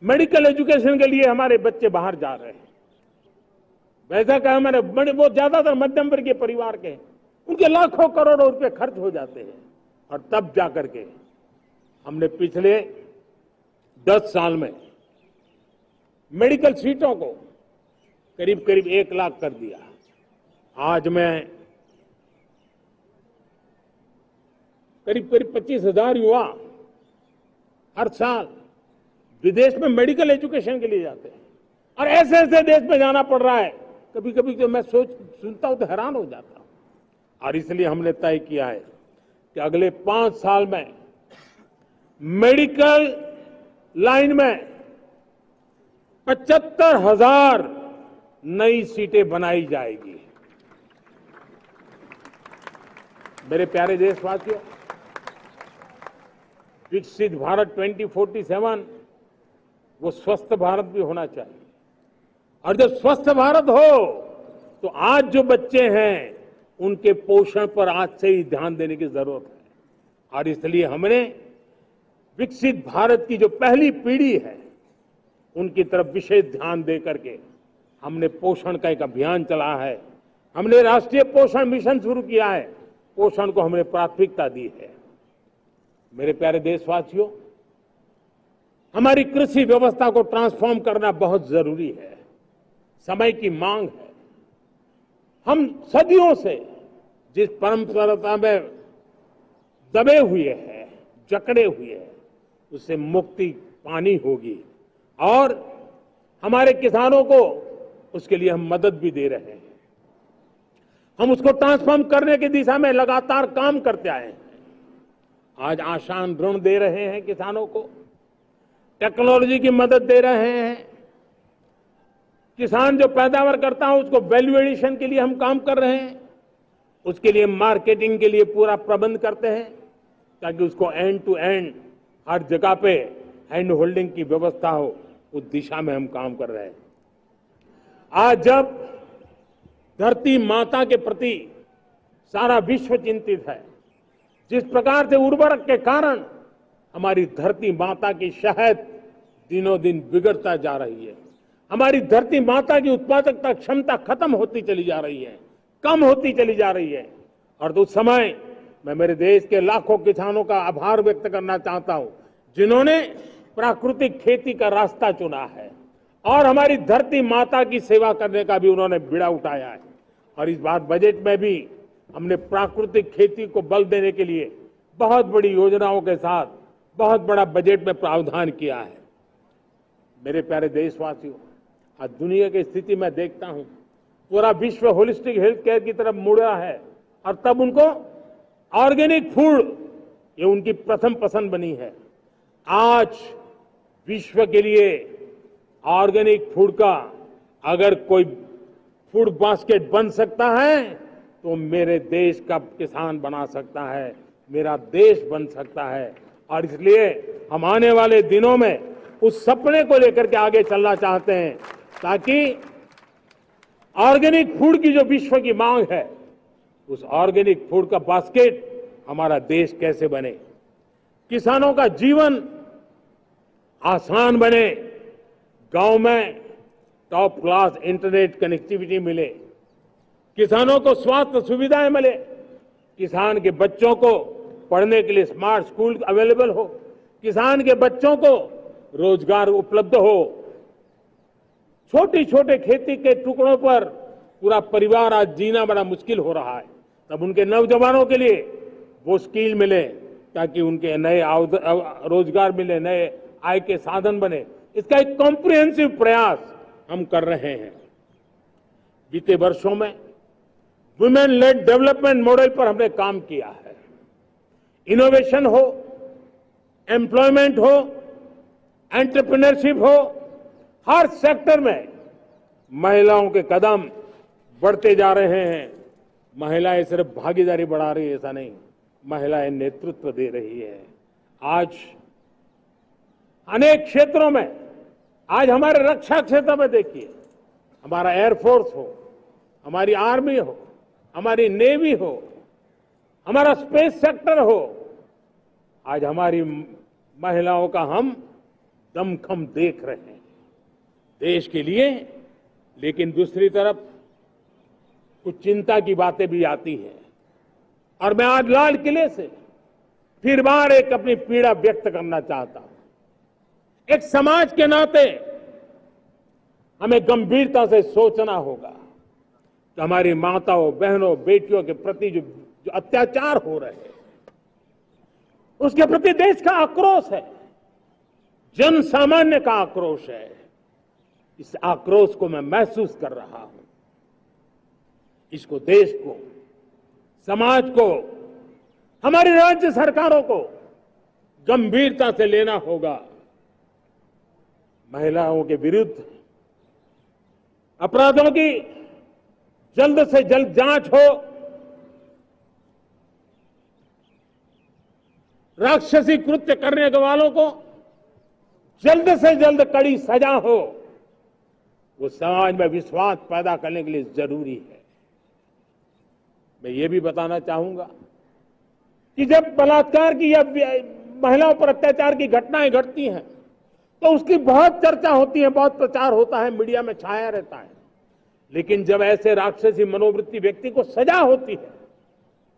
मेडिकल एजुकेशन के लिए हमारे बच्चे बाहर जा रहे हैं। वैसा कहा मैंने, वो ज्यादातर मध्यम वर्गीय परिवार के, उनके लाखों करोड़ों रुपए खर्च हो जाते हैं। और तब जाकर के हमने पिछले 10 साल में मेडिकल सीटों को करीब करीब 1 लाख कर दिया। आज मैं करीब करीब 25,000 युवा हर साल विदेश में मेडिकल एजुकेशन के लिए जाते हैं, और ऐसे ऐसे देश में जाना पड़ रहा है, कभी कभी तो मैं सुनता हूं तो हैरान हो जाता हूं। और इसलिए हमने तय किया है कि अगले 5 साल में मेडिकल लाइन में 75,000 नई सीटें बनाई जाएगी। मेरे प्यारे देशवासियों, विकसित भारत 2047 वो स्वस्थ भारत भी होना चाहिए, और जब स्वस्थ भारत हो तो आज जो बच्चे हैं उनके पोषण पर आज से ही ध्यान देने की जरूरत है। और इसलिए हमने विकसित भारत की जो पहली पीढ़ी है उनकी तरफ विशेष ध्यान दे करके हमने पोषण का एक अभियान चला है। हमने राष्ट्रीय पोषण मिशन शुरू किया है, पोषण को हमने प्राथमिकता दी है। मेरे प्यारे देशवासियों, हमारी कृषि व्यवस्था को ट्रांसफॉर्म करना बहुत जरूरी है, समय की मांग है। हम सदियों से जिस परंपरा में दबे हुए हैं, जकड़े हुए हैं, उससे मुक्ति पानी होगी, और हमारे किसानों को उसके लिए हम मदद भी दे रहे हैं। हम उसको ट्रांसफॉर्म करने की दिशा में लगातार काम करते आए हैं। आज आसान ऋण दे रहे हैं किसानों को, टेक्नोलॉजी की मदद दे रहे हैं। किसान जो पैदावार करता है उसको वैल्यू एडिशन के लिए हम काम कर रहे हैं, उसके लिए मार्केटिंग के लिए पूरा प्रबंध करते हैं, ताकि उसको एंड टू एंड हर जगह पे हैंड होल्डिंग की व्यवस्था हो, उस दिशा में हम काम कर रहे हैं। आज जब धरती माता के प्रति सारा विश्व चिंतित है, जिस प्रकार से उर्वरक के कारण हमारी धरती माता की शहद दिनों दिन बिगड़ता जा रही है, हमारी धरती माता की उत्पादकता क्षमता खत्म होती चली जा रही है, कम होती चली जा रही है। और उस समय मैं मेरे देश के लाखों किसानों का आभार व्यक्त करना चाहता हूं, जिन्होंने प्राकृतिक खेती का रास्ता चुना है और हमारी धरती माता की सेवा करने का भी उन्होंने बीड़ा उठाया है। और इस बार बजट में भी हमने प्राकृतिक खेती को बल देने के लिए बहुत बड़ी योजनाओं के साथ बहुत बड़ा बजट में प्रावधान किया है। मेरे प्यारे देशवासियों, आज दुनिया की स्थिति में देखता हूं, पूरा विश्व होलिस्टिक हेल्थ केयर की तरफ मुड़ रहा है, और तब उनको ऑर्गेनिक फूड ये उनकी प्रथम पसंद बनी है। आज विश्व के लिए ऑर्गेनिक फूड का अगर कोई फूड बास्केट बन सकता है तो मेरे देश का किसान बना सकता है, मेरा देश बन सकता है। और इसलिए हम आने वाले दिनों में उस सपने को लेकर के आगे चलना चाहते हैं, ताकि ऑर्गेनिक फूड की जो विश्व की मांग है, उस ऑर्गेनिक फूड का बास्केट हमारा देश कैसे बने, किसानों का जीवन आसान बने, गांव में टॉप क्लास इंटरनेट कनेक्टिविटी मिले, किसानों को स्वास्थ्य सुविधाएं मिले, किसान के बच्चों को पढ़ने के लिए स्मार्ट स्कूल अवेलेबल हो, किसान के बच्चों को रोजगार उपलब्ध हो। छोटे छोटे खेती के टुकड़ों पर पूरा परिवार आज जीना बड़ा मुश्किल हो रहा है, तब उनके नौजवानों के लिए वो स्किल मिले, ताकि उनके नए रोजगार मिले, नए आय के साधन बने। इसका एक कॉम्प्रिहेंसिव प्रयास हम कर रहे हैं। बीते वर्षों में वुमेन लेड डेवलपमेंट मॉडल पर हमने काम किया है। इनोवेशन हो, एम्प्लॉयमेंट हो, एंटरप्रेन्योरशिप हो, हर सेक्टर में महिलाओं के कदम बढ़ते जा रहे हैं। महिलाएं सिर्फ भागीदारी बढ़ा रही है ऐसा नहीं, महिलाएं नेतृत्व दे रही है। आज अनेक क्षेत्रों में, आज हमारे रक्षा क्षेत्र में देखिए, हमारा एयरफोर्स हो, हमारी आर्मी हो, हमारी नेवी हो, हमारा स्पेस सेक्टर हो, आज हमारी महिलाओं का हम दमखम देख रहे हैं देश के लिए। लेकिन दूसरी तरफ कुछ चिंता की बातें भी आती हैं, और मैं आज लाल किले से फिर बार एक अपनी पीड़ा व्यक्त करना चाहता हूं। एक समाज के नाते हमें गंभीरता से सोचना होगा कि हमारी माताओं, बहनों, बेटियों के प्रति जो अत्याचार हो रहे हैं, उसके प्रति देश का आक्रोश है, जन सामान्य का आक्रोश है। इस आक्रोश को मैं महसूस कर रहा हूं। इसको देश को, समाज को, हमारी राज्य सरकारों को गंभीरता से लेना होगा। महिलाओं के विरुद्ध अपराधों की जल्द से जल्द जांच हो, राक्षसी कृत्य करने वालों को जल्द से जल्द कड़ी सजा हो, वो समाज में विश्वास पैदा करने के लिए जरूरी है। मैं ये भी बताना चाहूंगा कि जब बलात्कार की या महिलाओं पर अत्याचार की घटनाएं घटती हैं तो उसकी बहुत चर्चा होती है, बहुत प्रचार होता है, मीडिया में छाया रहता है। लेकिन जब ऐसे राक्षसी मनोवृत्ति व्यक्ति को सजा होती है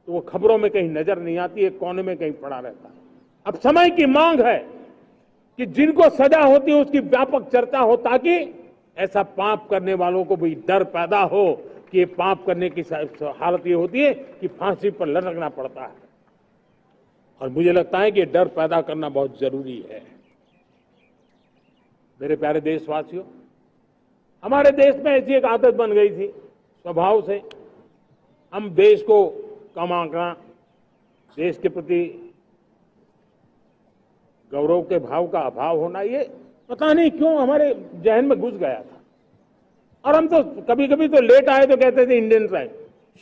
तो वो खबरों में कहीं नजर नहीं आती है, कोने में कहीं पड़ा रहता है। अब समय की मांग है कि जिनको सजा होती है उसकी व्यापक चर्चा हो, ताकि ऐसा पाप करने वालों को भी डर पैदा हो कि ये पाप करने की हालत ये होती है कि फांसी पर लटकना पड़ता है। और मुझे लगता है कि ये डर पैदा करना बहुत जरूरी है। मेरे प्यारे देशवासियों, हमारे देश में ऐसी एक आदत बन गई थी स्वभाव से, हम देश को कम आंकना, देश के प्रति गौरव के भाव का अभाव होना, ये पता नहीं क्यों हमारे जहन में घुस गया था। और हम तो कभी कभी तो लेट आए तो कहते थे इंडियन टाइम,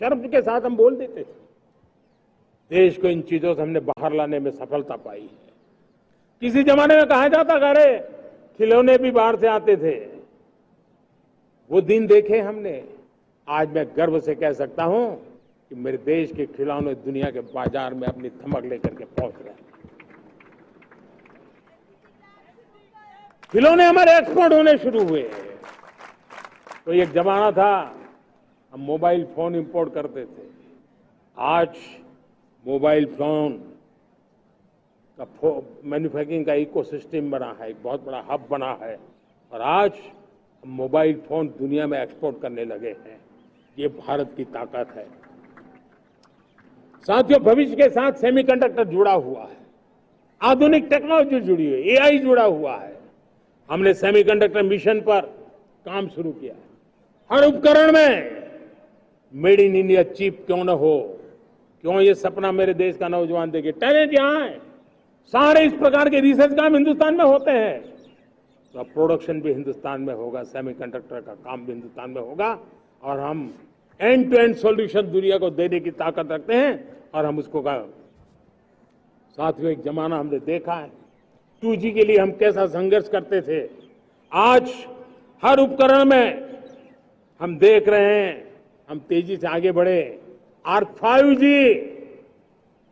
शर्म के साथ हम बोल देते थे। देश को इन चीजों से हमने बाहर लाने में सफलता पाई है। किसी जमाने में कहा जाता था अरे खिलौने भी बाहर से आते थे, वो दिन देखे हमने। आज मैं गर्व से कह सकता हूं कि मेरे देश के खिलौने दुनिया के बाजार में अपनी धमक लेकर के पहुंच रहे हैं। खिलौने हमारे एक्सपोर्ट होने शुरू हुए। तो एक जमाना था हम मोबाइल फोन इंपोर्ट करते थे, आज मोबाइल फोन का मैन्युफैक्चरिंग का इकोसिस्टम बना है, एक बहुत बड़ा हब बना है, और आज हम मोबाइल फोन दुनिया में एक्सपोर्ट करने लगे हैं। ये भारत की ताकत है। साथियों, भविष्य के साथ सेमीकंडक्टर जुड़ा हुआ है, आधुनिक टेक्नोलॉजी जुड़ी है, एआई जुड़ा हुआ है। हमने सेमीकंडक्टर मिशन पर काम शुरू किया। हर उपकरण में मेड इन इंडिया चिप क्यों न हो, क्यों ये सपना मेरे देश का नौजवान देखे। टैलेंट यहां है, सारे इस प्रकार के रिसर्च काम हिंदुस्तान में होते हैं, तो अब प्रोडक्शन भी हिंदुस्तान में होगा, सेमीकंडक्टर का काम भी हिंदुस्तान में होगा, और हम एंड टू एंड सॉल्यूशन दुनिया को देने की ताकत रखते हैं, और हम उसको साथियों एक जमाना हमने देखा है 2G के लिए हम कैसा संघर्ष करते थे। आज हर उपकरण में हम देख रहे हैं, हम तेजी से आगे बढ़े। और 5G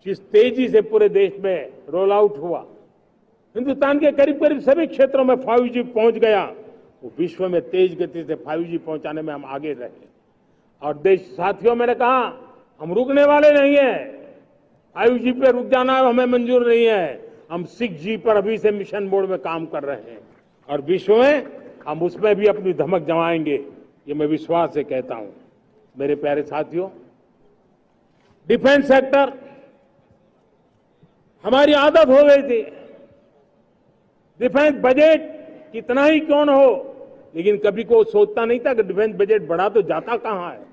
जिस तेजी से पूरे देश में रोल आउट हुआ, हिंदुस्तान के करीब करीब सभी क्षेत्रों में 5G पहुंच गया। वो विश्व में तेज गति से 5G पहुंचाने में हम आगे रहे। और देश साथियों, मैंने कहा हम रुकने वाले नहीं हैं। 5G पे रुक जाना हमें मंजूर नहीं है। हम 6G पर अभी से मिशन मोड में काम कर रहे हैं, और विश्व में हम उसमें भी अपनी धमक जमाएंगे, ये मैं विश्वास से कहता हूं। मेरे प्यारे साथियों, डिफेंस सेक्टर हमारी आदत हो गई थी। डिफेंस बजट कितना ही क्यों न हो, लेकिन कभी को सोचता नहीं था कि डिफेंस बजट बढ़ा तो जाता कहां है।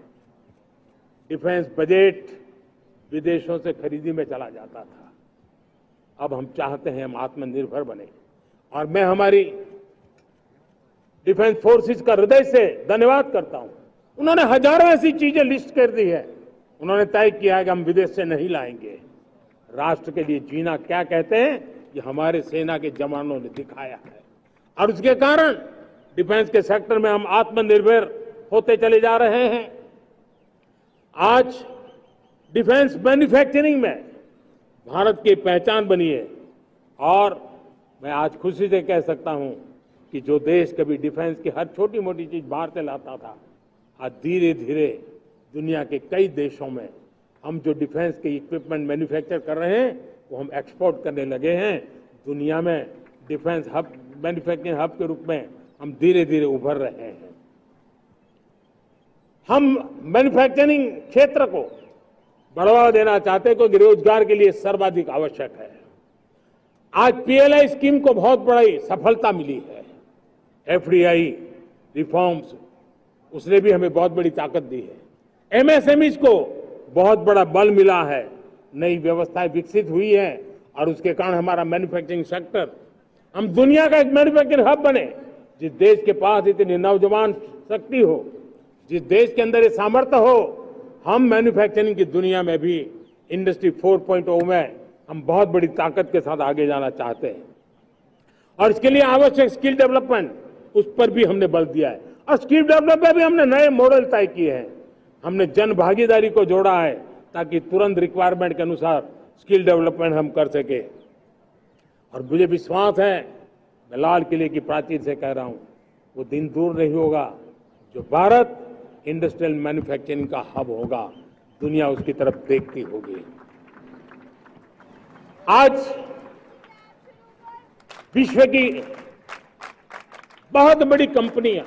डिफेंस बजट विदेशों से खरीदी में चला जाता था। अब हम चाहते हैं हम आत्मनिर्भर बने, और मैं हमारी डिफेंस फोर्सेस का हृदय से धन्यवाद करता हूं। उन्होंने हजारों ऐसी चीजें लिस्ट कर दी है। उन्होंने तय किया है कि हम विदेश से नहीं लाएंगे। राष्ट्र के लिए जीना क्या कहते हैं, ये हमारे सेना के जवानों ने दिखाया है, और उसके कारण डिफेंस के सेक्टर में हम आत्मनिर्भर होते चले जा रहे हैं। आज डिफेंस मैन्युफैक्चरिंग में भारत की पहचान बनी है, और मैं आज खुशी से कह सकता हूं कि जो देश कभी डिफेंस की हर छोटी मोटी चीज बाहर से लाता था, आज धीरे धीरे दुनिया के कई देशों में हम जो डिफेंस के इक्विपमेंट मैन्युफैक्चर कर रहे हैं वो हम एक्सपोर्ट करने लगे हैं। दुनिया में डिफेंस हब मैन्युफैक्चरिंग हब के रूप में हम धीरे धीरे उभर रहे हैं। हम मैन्युफैक्चरिंग क्षेत्र को बढ़ावा देना चाहते हैं क्योंकि रोजगार के लिए सर्वाधिक आवश्यक है। आज पीएलआई स्कीम को बहुत बड़ी सफलता मिली है। एफडीआई रिफॉर्म्स, उसने भी हमें बहुत बड़ी ताकत दी है। एमएसएमईज को बहुत बड़ा बल मिला है, नई व्यवस्थाएं विकसित हुई है और उसके कारण हमारा मैन्युफैक्चरिंग सेक्टर, हम दुनिया का एक मैन्युफैक्चरिंग हब बने। जिस देश के पास इतनी नौजवान शक्ति हो, जिस देश के अंदर ये सामर्थ्य हो, हम मैन्युफैक्चरिंग की दुनिया में भी इंडस्ट्री 4.0 में हम बहुत बड़ी ताकत के साथ आगे जाना चाहते हैं। और इसके लिए आवश्यक स्किल डेवलपमेंट, उस पर भी हमने बल दिया है। और स्किल डेवलपमेंट में भी हमने नए मॉडल तय किए हैं। हमने जन भागीदारी को जोड़ा है ताकि तुरंत रिक्वायरमेंट के अनुसार स्किल डेवलपमेंट हम कर सके। और मुझे विश्वास है, मैं लाल किले की प्राचीर से कह रहा हूं, वो दिन दूर नहीं होगा जो भारत इंडस्ट्रियल मैन्युफैक्चरिंग का हब होगा। दुनिया उसकी तरफ देखती होगी। आज विश्व की बहुत बड़ी कंपनियां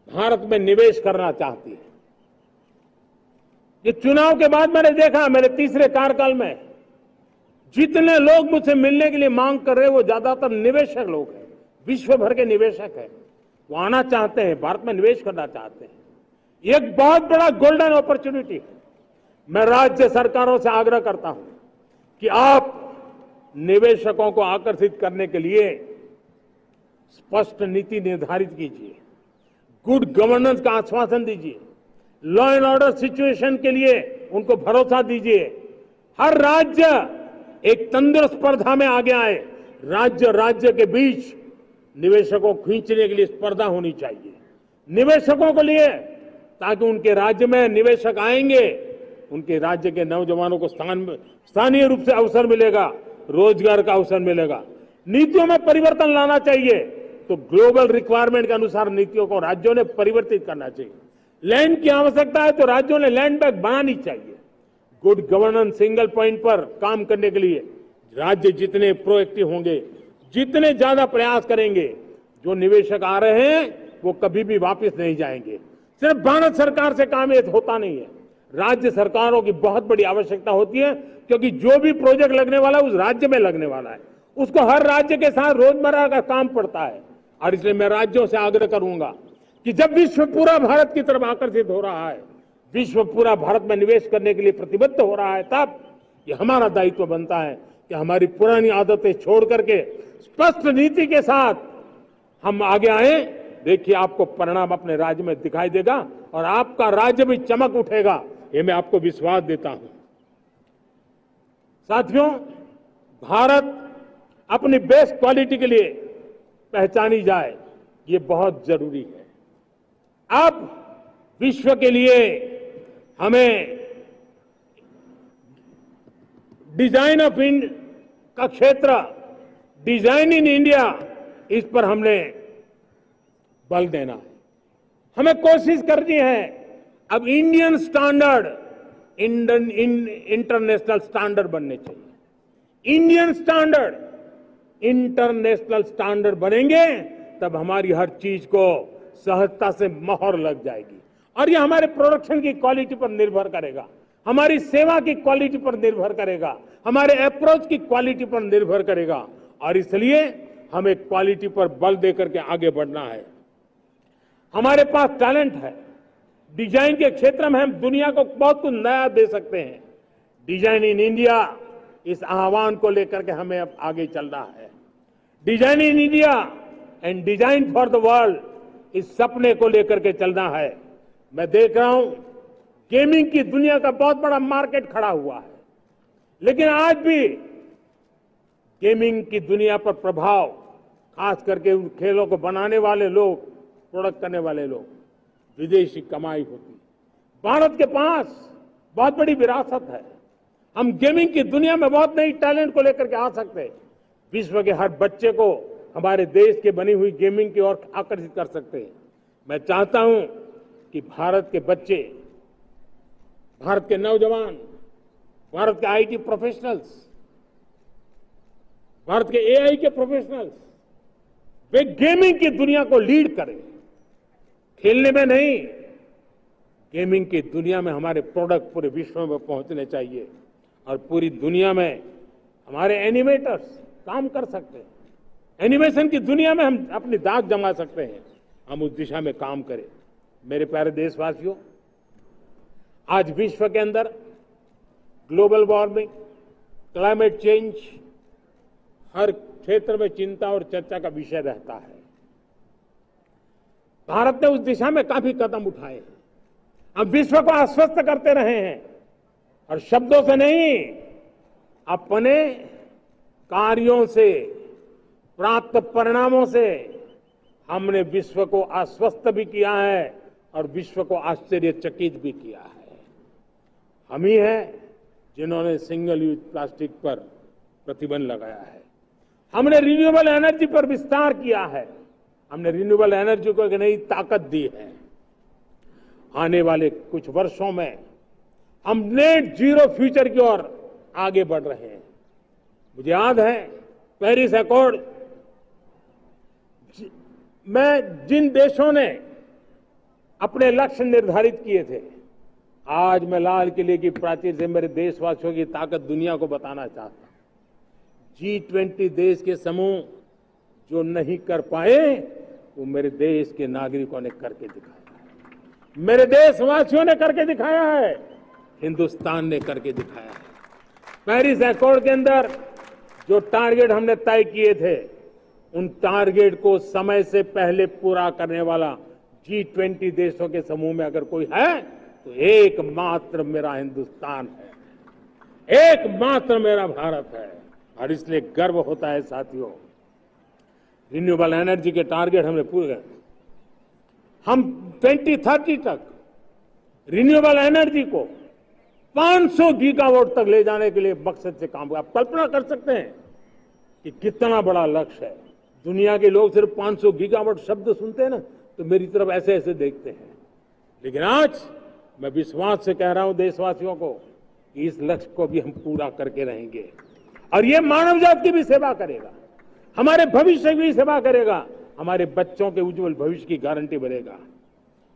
भारत में निवेश करना चाहती हैं। ये चुनाव के बाद मैंने देखा, मेरे तीसरे कार्यकाल में जितने लोग मुझसे मिलने के लिए मांग कर रहे हैं वो ज्यादातर निवेशक लोग हैं, विश्व भर के निवेशक हैं। वो आना चाहते हैं, भारत में निवेश करना चाहते हैं। ये एक बहुत बड़ा गोल्डन अपॉर्चुनिटी है। मैं राज्य सरकारों से आग्रह करता हूं कि आप निवेशकों को आकर्षित करने के लिए स्पष्ट नीति निर्धारित कीजिए, गुड गवर्नेंस का आश्वासन दीजिए, लॉ एंड ऑर्डर सिचुएशन के लिए उनको भरोसा दीजिए। हर राज्य एक तंदुरुस्त स्पर्धा में आगे आए। राज्य राज्य के बीच निवेशकों को खींचने के लिए स्पर्धा होनी चाहिए, निवेशकों को लिए, ताकि उनके राज्य में निवेशक आएंगे, उनके राज्य के नौजवानों को स्थानीय रूप से अवसर मिलेगा, रोजगार का अवसर मिलेगा। नीतियों में परिवर्तन लाना चाहिए तो ग्लोबल रिक्वायरमेंट के अनुसार नीतियों को राज्यों ने परिवर्तित करना चाहिए। लैंड की आवश्यकता है तो राज्यों ने लैंड बैंक बनानी चाहिए। गुड गवर्नेंस सिंगल पॉइंट पर काम करने के लिए राज्य जितने प्रोएक्टिव होंगे, जितने ज्यादा प्रयास करेंगे, जो निवेशक आ रहे हैं वो कभी भी वापस नहीं जाएंगे। सिर्फ भारत सरकार से काम ये होता नहीं है, राज्य सरकारों की बहुत बड़ी आवश्यकता होती है, क्योंकि जो भी प्रोजेक्ट लगने वाला है उस राज्य में लगने वाला है, उसको हर राज्य के साथ रोजमर्रा का काम पड़ता है। और इसलिए मैं राज्यों से आग्रह करूंगा कि जब विश्व पूरा भारत की तरफ आकर्षित हो रहा है, विश्व पूरा भारत में निवेश करने के लिए प्रतिबद्ध हो रहा है, तब ये हमारा दायित्व बनता है कि हमारी पुरानी आदतें छोड़ करके स्पष्ट नीति के साथ हम आगे आए। देखिए, आपको परिणाम अपने राज्य में दिखाई देगा और आपका राज्य भी चमक उठेगा, ये मैं आपको विश्वास देता हूं। साथियों, भारत अपनी बेस्ट क्वालिटी के लिए पहचानी जाए, ये बहुत जरूरी है। अब विश्व के लिए हमें डिजाइन ऑफ इंडिया का क्षेत्र, डिजाइन इन इंडिया, इस पर हमने बल देना है। हमें कोशिश करनी है अब इंडियन स्टैंडर्ड इंटरनेशनल स्टैंडर्ड बनने चाहिए। इंडियन स्टैंडर्ड इंटरनेशनल स्टैंडर्ड बनेंगे तब हमारी हर चीज को सहजता से मोहर लग जाएगी। और ये हमारे प्रोडक्शन की क्वालिटी पर निर्भर करेगा, हमारी सेवा की क्वालिटी पर निर्भर करेगा, हमारे अप्रोच की क्वालिटी पर निर्भर करेगा। और इसलिए हमें क्वालिटी पर बल देकर के आगे बढ़ना है। हमारे पास टैलेंट है, डिजाइन के क्षेत्र में हम दुनिया को बहुत कुछ नया दे सकते हैं। डिजाइन इन इंडिया, इस आह्वान को लेकर के हमें अब आगे चलना है। Design in India and design for the world, इस सपने को लेकर के चलना है। मैं देख रहा हूं गेमिंग की दुनिया का बहुत बड़ा मार्केट खड़ा हुआ है, लेकिन आज भी गेमिंग की दुनिया पर प्रभाव, खास करके उन खेलों को बनाने वाले लोग, प्रोडक्ट करने वाले लोग, विदेशी कमाई होती है। भारत के पास बहुत बड़ी विरासत है, हम गेमिंग की दुनिया में बहुत नई टैलेंट को लेकर के आ सकते हैं। विश्व के हर बच्चे को हमारे देश के बनी हुई गेमिंग की ओर आकर्षित कर सकते हैं। मैं चाहता हूं कि भारत के बच्चे, भारत के नौजवान, भारत के आईटी प्रोफेशनल्स, भारत के एआई के प्रोफेशनल्स वे गेमिंग की दुनिया को लीड करें, खेलने में नहीं, गेमिंग की दुनिया में हमारे प्रोडक्ट पूरे विश्व में पहुंचने चाहिए और पूरी दुनिया में हमारे एनिमेटर्स काम कर सकते हैं। एनिमेशन की दुनिया में हम अपनी दाग जमा सकते हैं। हम उस दिशा में काम करें। मेरे प्यारे देशवासियों, आज विश्व के अंदर ग्लोबल वार्मिंग, क्लाइमेट चेंज हर क्षेत्र में चिंता और चर्चा का विषय रहता है। भारत ने उस दिशा में काफी कदम उठाए हैं। हम विश्व को आश्वस्त करते रहे हैं और शब्दों से नहीं, अपने कार्यों से, प्राप्त परिणामों से हमने विश्व को आश्वस्त भी किया है और विश्व को आश्चर्यचकित भी किया है। हम ही हैं जिन्होंने सिंगल यूज प्लास्टिक पर प्रतिबंध लगाया है। हमने रिन्यूएबल एनर्जी पर विस्तार किया है। हमने रिन्यूएबल एनर्जी को एक नई ताकत दी है। आने वाले कुछ वर्षों में हम नेट जीरो फ्यूचर की ओर आगे बढ़ रहे हैं। मुझे याद है पेरिस अकॉर्ड में जिन देशों ने अपने लक्ष्य निर्धारित किए थे, आज मैं लाल किले की प्राचीर से मेरे देशवासियों की ताकत दुनिया को बताना चाहता हूं। G20 देश के समूह जो नहीं कर पाए वो मेरे देश के नागरिकों ने करके दिखाया है। मेरे देशवासियों ने करके दिखाया है। हिंदुस्तान ने करके दिखाया है। पेरिस अकॉर्ड के अंदर जो टारगेट हमने तय किए थे, उन टारगेट को समय से पहले पूरा करने वाला G20 देशों के समूह में अगर कोई है तो एकमात्र मेरा हिंदुस्तान है, एकमात्र मेरा भारत है। और इसलिए गर्व होता है साथियों। रिन्यूएबल एनर्जी के टारगेट हमने पूरे कर, हम 2030 तक रिन्यूएबल एनर्जी को 500 गीगावाट तक ले जाने के लिए मकसद से काम कर। आप कल्पना कर सकते हैं कि कितना बड़ा लक्ष्य है। दुनिया के लोग सिर्फ 500 गीगावाट शब्द सुनते हैं ना तो मेरी तरफ ऐसे ऐसे देखते हैं, लेकिन आज मैं विश्वास से कह रहा हूं देशवासियों को कि इस लक्ष्य को भी हम पूरा करके रहेंगे और ये मानव जाति की भी सेवा करेगा, हमारे भविष्य की भी सेवा करेगा, हमारे बच्चों के उज्जवल भविष्य की गारंटी बनेगा।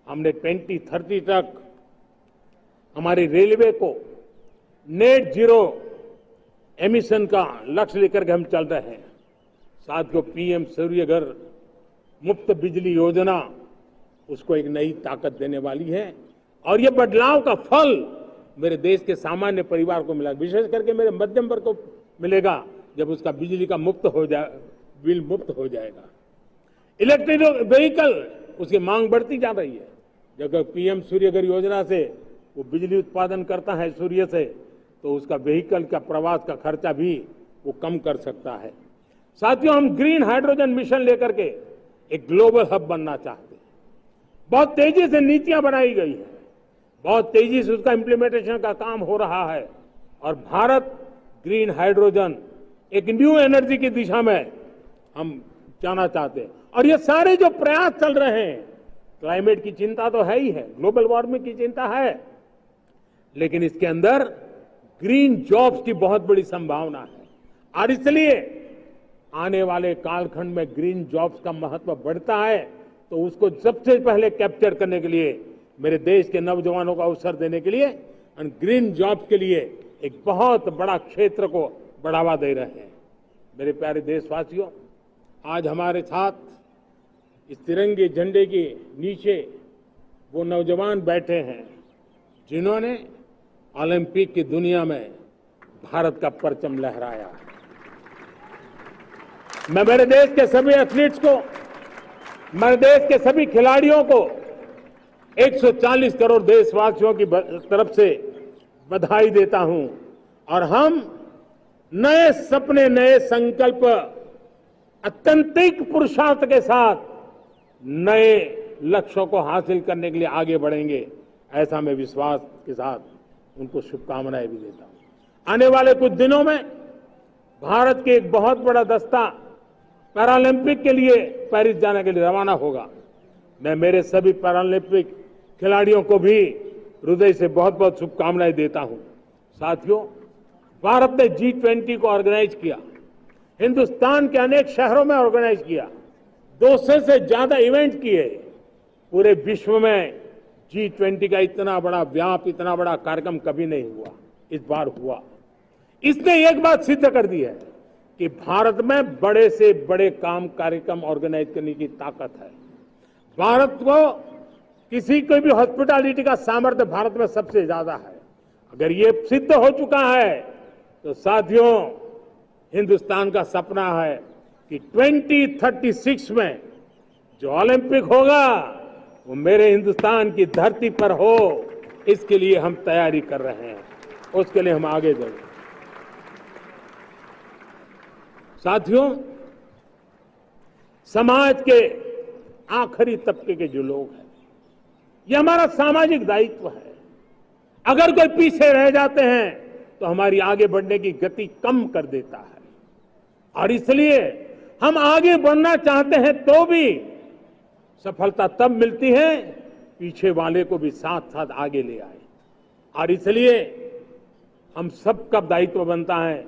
हमने 2030 तक हमारी रेलवे को नेट जीरो एमिशन का लक्ष्य लेकर के हम चल रहे हैं। साथियों, पीएम सूर्य घर मुफ्त बिजली योजना उसको एक नई ताकत देने वाली है और ये बदलाव का फल मेरे देश के सामान्य परिवार को मिला, विशेष करके मेरे मध्यम वर्ग को मिलेगा जब उसका बिजली का मुक्त हो जाए, बिल मुक्त हो जाएगा। इलेक्ट्रिक व्हीकल उसकी मांग बढ़ती जा रही है। जब पीएम सूर्य घर योजना से वो बिजली उत्पादन करता है सूर्य से, तो उसका व्हीकल का प्रवास का खर्चा भी वो कम कर सकता है। साथियों, हम ग्रीन हाइड्रोजन मिशन लेकर के एक ग्लोबल हब बनना चाहते हैं। बहुत तेजी से नीतियां बनाई गई है, बहुत तेजी से उसका इम्प्लीमेंटेशन का काम हो रहा है और भारत ग्रीन हाइड्रोजन एक न्यू एनर्जी की दिशा में हम जाना चाहते हैं। और ये सारे जो प्रयास चल रहे हैं, क्लाइमेट की चिंता तो है ही है, ग्लोबल वार्मिंग की चिंता है, लेकिन इसके अंदर ग्रीन जॉब्स की बहुत बड़ी संभावना है और इसलिए आने वाले कालखंड में ग्रीन जॉब्स का महत्व बढ़ता है। तो उसको सबसे पहले कैप्चर करने के लिए मेरे देश के नौजवानों को अवसर देने के लिए और ग्रीन जॉब्स के लिए एक बहुत बड़ा क्षेत्र को बढ़ावा दे रहे हैं। मेरे प्यारे देशवासियों, आज हमारे साथ इस तिरंगे झंडे के नीचे वो नौजवान बैठे हैं जिन्होंने ओलंपिक की दुनिया में भारत का परचम लहराया है। मैं मेरे देश के सभी एथलीट्स को, मेरे देश के सभी खिलाड़ियों को 140 करोड़ देशवासियों की तरफ से बधाई देता हूं और हम नए सपने, नए संकल्प, अत्यंतिक पुरुषार्थ के साथ नए लक्ष्यों को हासिल करने के लिए आगे बढ़ेंगे, ऐसा मैं विश्वास के साथ उनको शुभकामनाएं भी देता हूं। आने वाले कुछ दिनों में भारत के एक बहुत बड़ा दस्ता पैरालंपिक के लिए पेरिस जाने के लिए रवाना होगा। मैं मेरे सभी पैरालंपिक खिलाड़ियों को भी हृदय से बहुत बहुत शुभकामनाएं देता हूं। साथियों, भारत ने G20 को ऑर्गेनाइज किया, हिंदुस्तान के अनेक शहरों में ऑर्गेनाइज किया। 200 से ज्यादा इवेंट किए। पूरे विश्व में G20 का इतना बड़ा व्याप, इतना बड़ा कार्यक्रम कभी नहीं हुआ, इस बार हुआ। इसने एक बात सिद्ध कर दी है कि भारत में बड़े से बड़े काम, कार्यक्रम ऑर्गेनाइज करने की ताकत है। भारत को किसी को भी हॉस्पिटैलिटी का सामर्थ्य भारत में सबसे ज्यादा है। अगर ये सिद्ध हो चुका है तो साथियों, हिंदुस्तान का सपना है कि 2036 में जो ओलंपिक होगा वो मेरे हिंदुस्तान की धरती पर हो। इसके लिए हम तैयारी कर रहे हैं, उसके लिए हम आगे बढ़ेंगे। साथियों, समाज के आखिरी तबके के जो लोग हैं, ये हमारा सामाजिक दायित्व है। अगर कोई पीछे रह जाते हैं तो हमारी आगे बढ़ने की गति कम कर देता है, और इसलिए हम आगे बढ़ना चाहते हैं तो भी सफलता तब मिलती है पीछे वाले को भी साथ साथ आगे ले आए। और इसलिए हम सबका दायित्व बनता है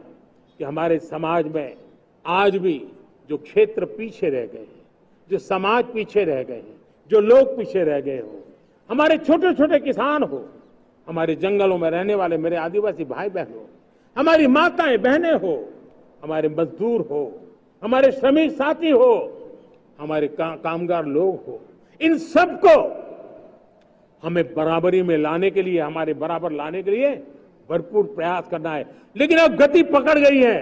कि हमारे समाज में आज भी जो क्षेत्र पीछे रह गए हैं, जो समाज पीछे रह गए हैं, जो लोग पीछे रह गए हो, हमारे छोटे छोटे किसान हो, हमारे जंगलों में रहने वाले मेरे आदिवासी भाई बहन हो, हमारी माताएं बहनें हो, हमारे मजदूर हो, हमारे श्रमिक साथी हो, हमारे कामगार लोग हो, इन सबको हमें बराबरी में लाने के लिए, हमारे बराबर लाने के लिए भरपूर प्रयास करना है। लेकिन अब गति पकड़ गई है,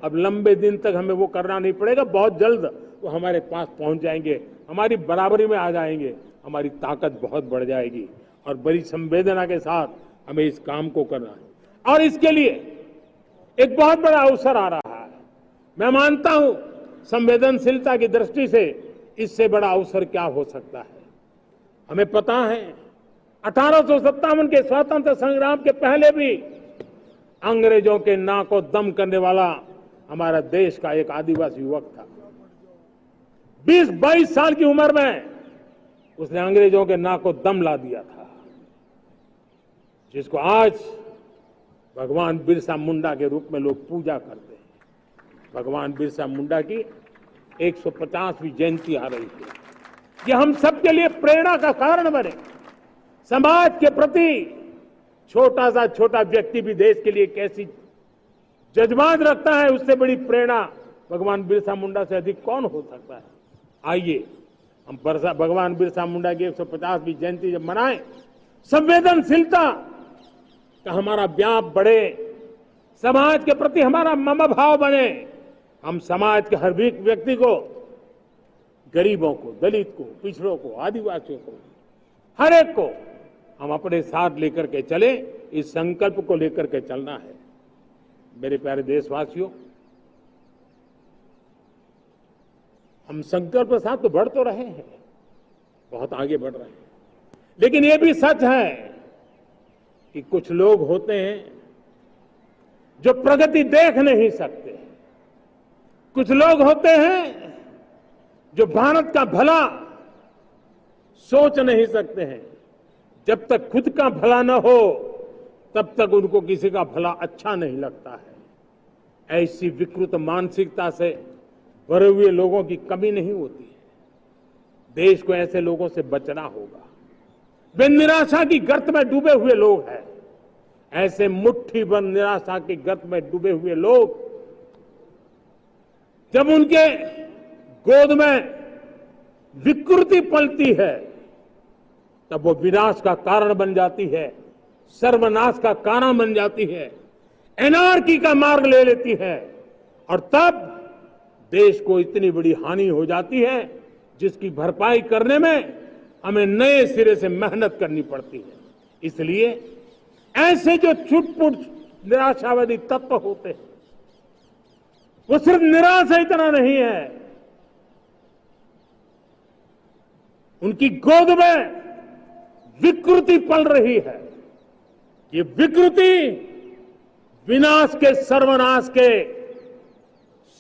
अब लंबे दिन तक हमें वो करना नहीं पड़ेगा। बहुत जल्द वो हमारे पास पहुंच जाएंगे, हमारी बराबरी में आ जाएंगे, हमारी ताकत बहुत बढ़ जाएगी। और बड़ी संवेदना के साथ हमें इस काम को करना है। और इसके लिए एक बहुत बड़ा अवसर आ रहा है। मैं मानता हूं संवेदनशीलता की दृष्टि से इससे बड़ा अवसर क्या हो सकता है। हमें पता है 1857 के स्वतंत्रता संग्राम के पहले भी अंग्रेजों के नाक को दम करने वाला हमारा देश का एक आदिवासी युवक था। 20-22 साल की उम्र में उसने अंग्रेजों के नाक को दम ला दिया था, जिसको आज भगवान बिरसा मुंडा के रूप में लोग पूजा करते हैं। भगवान बिरसा मुंडा की 150वीं जयंती आ रही है। ये हम सबके लिए प्रेरणा का कारण बने। समाज के प्रति छोटा सा छोटा व्यक्ति भी देश के लिए कैसी जज्बात रखता है, उससे बड़ी प्रेरणा भगवान बिरसा मुंडा से अधिक कौन हो सकता है। आइए हम भगवान बिरसा मुंडा की 150वीं जयंती जब मनाएं, संवेदनशीलता का हमारा व्याप बढ़े, समाज के प्रति हमारा ममभाव बने। हम समाज के हर एक व्यक्ति को, गरीबों को, दलित को, पिछड़ों को, आदिवासियों को, हर एक को हम अपने साथ लेकर के चले। इस संकल्प को लेकर के चलना है। मेरे प्यारे देशवासियों, हम संकल्प के साथ तो बढ़ तो रहे हैं, बहुत आगे बढ़ रहे हैं, लेकिन ये भी सच है कि कुछ लोग होते हैं जो प्रगति देख नहीं सकते। कुछ लोग होते हैं जो भारत का भला सोच नहीं सकते हैं। जब तक खुद का भला न हो तब तक उनको किसी का भला अच्छा नहीं लगता है। ऐसी विकृत मानसिकता से भरे हुए लोगों की कमी नहीं होती है। देश को ऐसे लोगों से बचना होगा। वे निराशा की गर्त में डूबे हुए लोग हैं। ऐसे मुट्ठी भर निराशा की गर्त में डूबे हुए लोग, जब उनके गोद में विकृति पलती है तब वो विनाश का कारण बन जाती है, सर्वनाश का कारण बन जाती है, एनार्की का मार्ग ले लेती है। और तब देश को इतनी बड़ी हानि हो जाती है जिसकी भरपाई करने में हमें नए सिरे से मेहनत करनी पड़ती है। इसलिए ऐसे जो छुटपुट निराशावादी तत्व होते हैं, वो सिर्फ निराशा इतना नहीं है, उनकी गोद में विकृति पल रही है। ये विकृति विनाश के, सर्वनाश के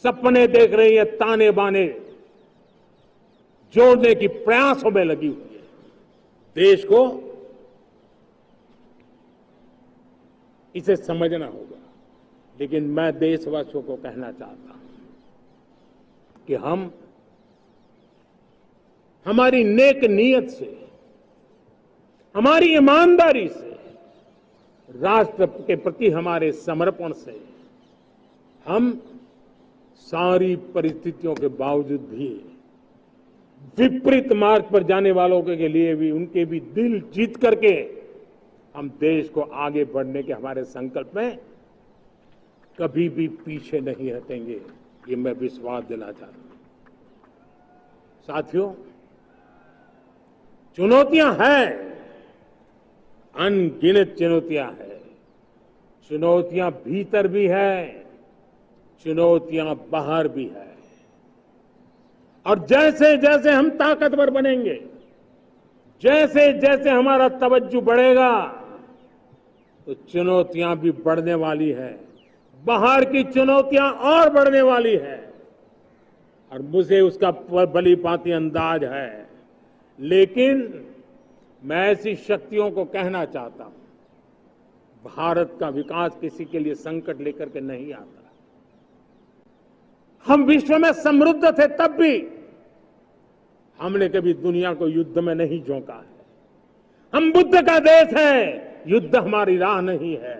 सपने देख रही है, ताने बाने जोड़ने की प्रयासों में लगी हुई है। देश को इसे समझना होगा। लेकिन मैं देशवासियों को कहना चाहता हूं कि हम हमारी नेक नीयत से, हमारी ईमानदारी से, राष्ट्र के प्रति हमारे समर्पण से हम सारी परिस्थितियों के बावजूद भी विपरीत मार्ग पर जाने वालों के लिए भी उनके भी दिल जीत करके हम देश को आगे बढ़ने के हमारे संकल्प में कभी भी पीछे नहीं हटेंगे, ये मैं विश्वास दिलाना चाहता हूं। साथियों, चुनौतियां हैं, अनगिनत चुनौतियां हैं। चुनौतियां भीतर भी है, चुनौतियां बाहर भी है। और जैसे जैसे हम ताकतवर बनेंगे, जैसे जैसे हमारा तवज्जो बढ़ेगा, तो चुनौतियां भी बढ़ने वाली है, बाहर की चुनौतियां और बढ़ने वाली है। और मुझे उसका भली भांति अंदाज है, लेकिन मैं ऐसी शक्तियों को कहना चाहता हूं, भारत का विकास किसी के लिए संकट लेकर के नहीं आता। हम विश्व में समृद्ध थे, तब भी हमने कभी दुनिया को युद्ध में नहीं झोंका है। हम बुद्ध का देश है, युद्ध हमारी राह नहीं है।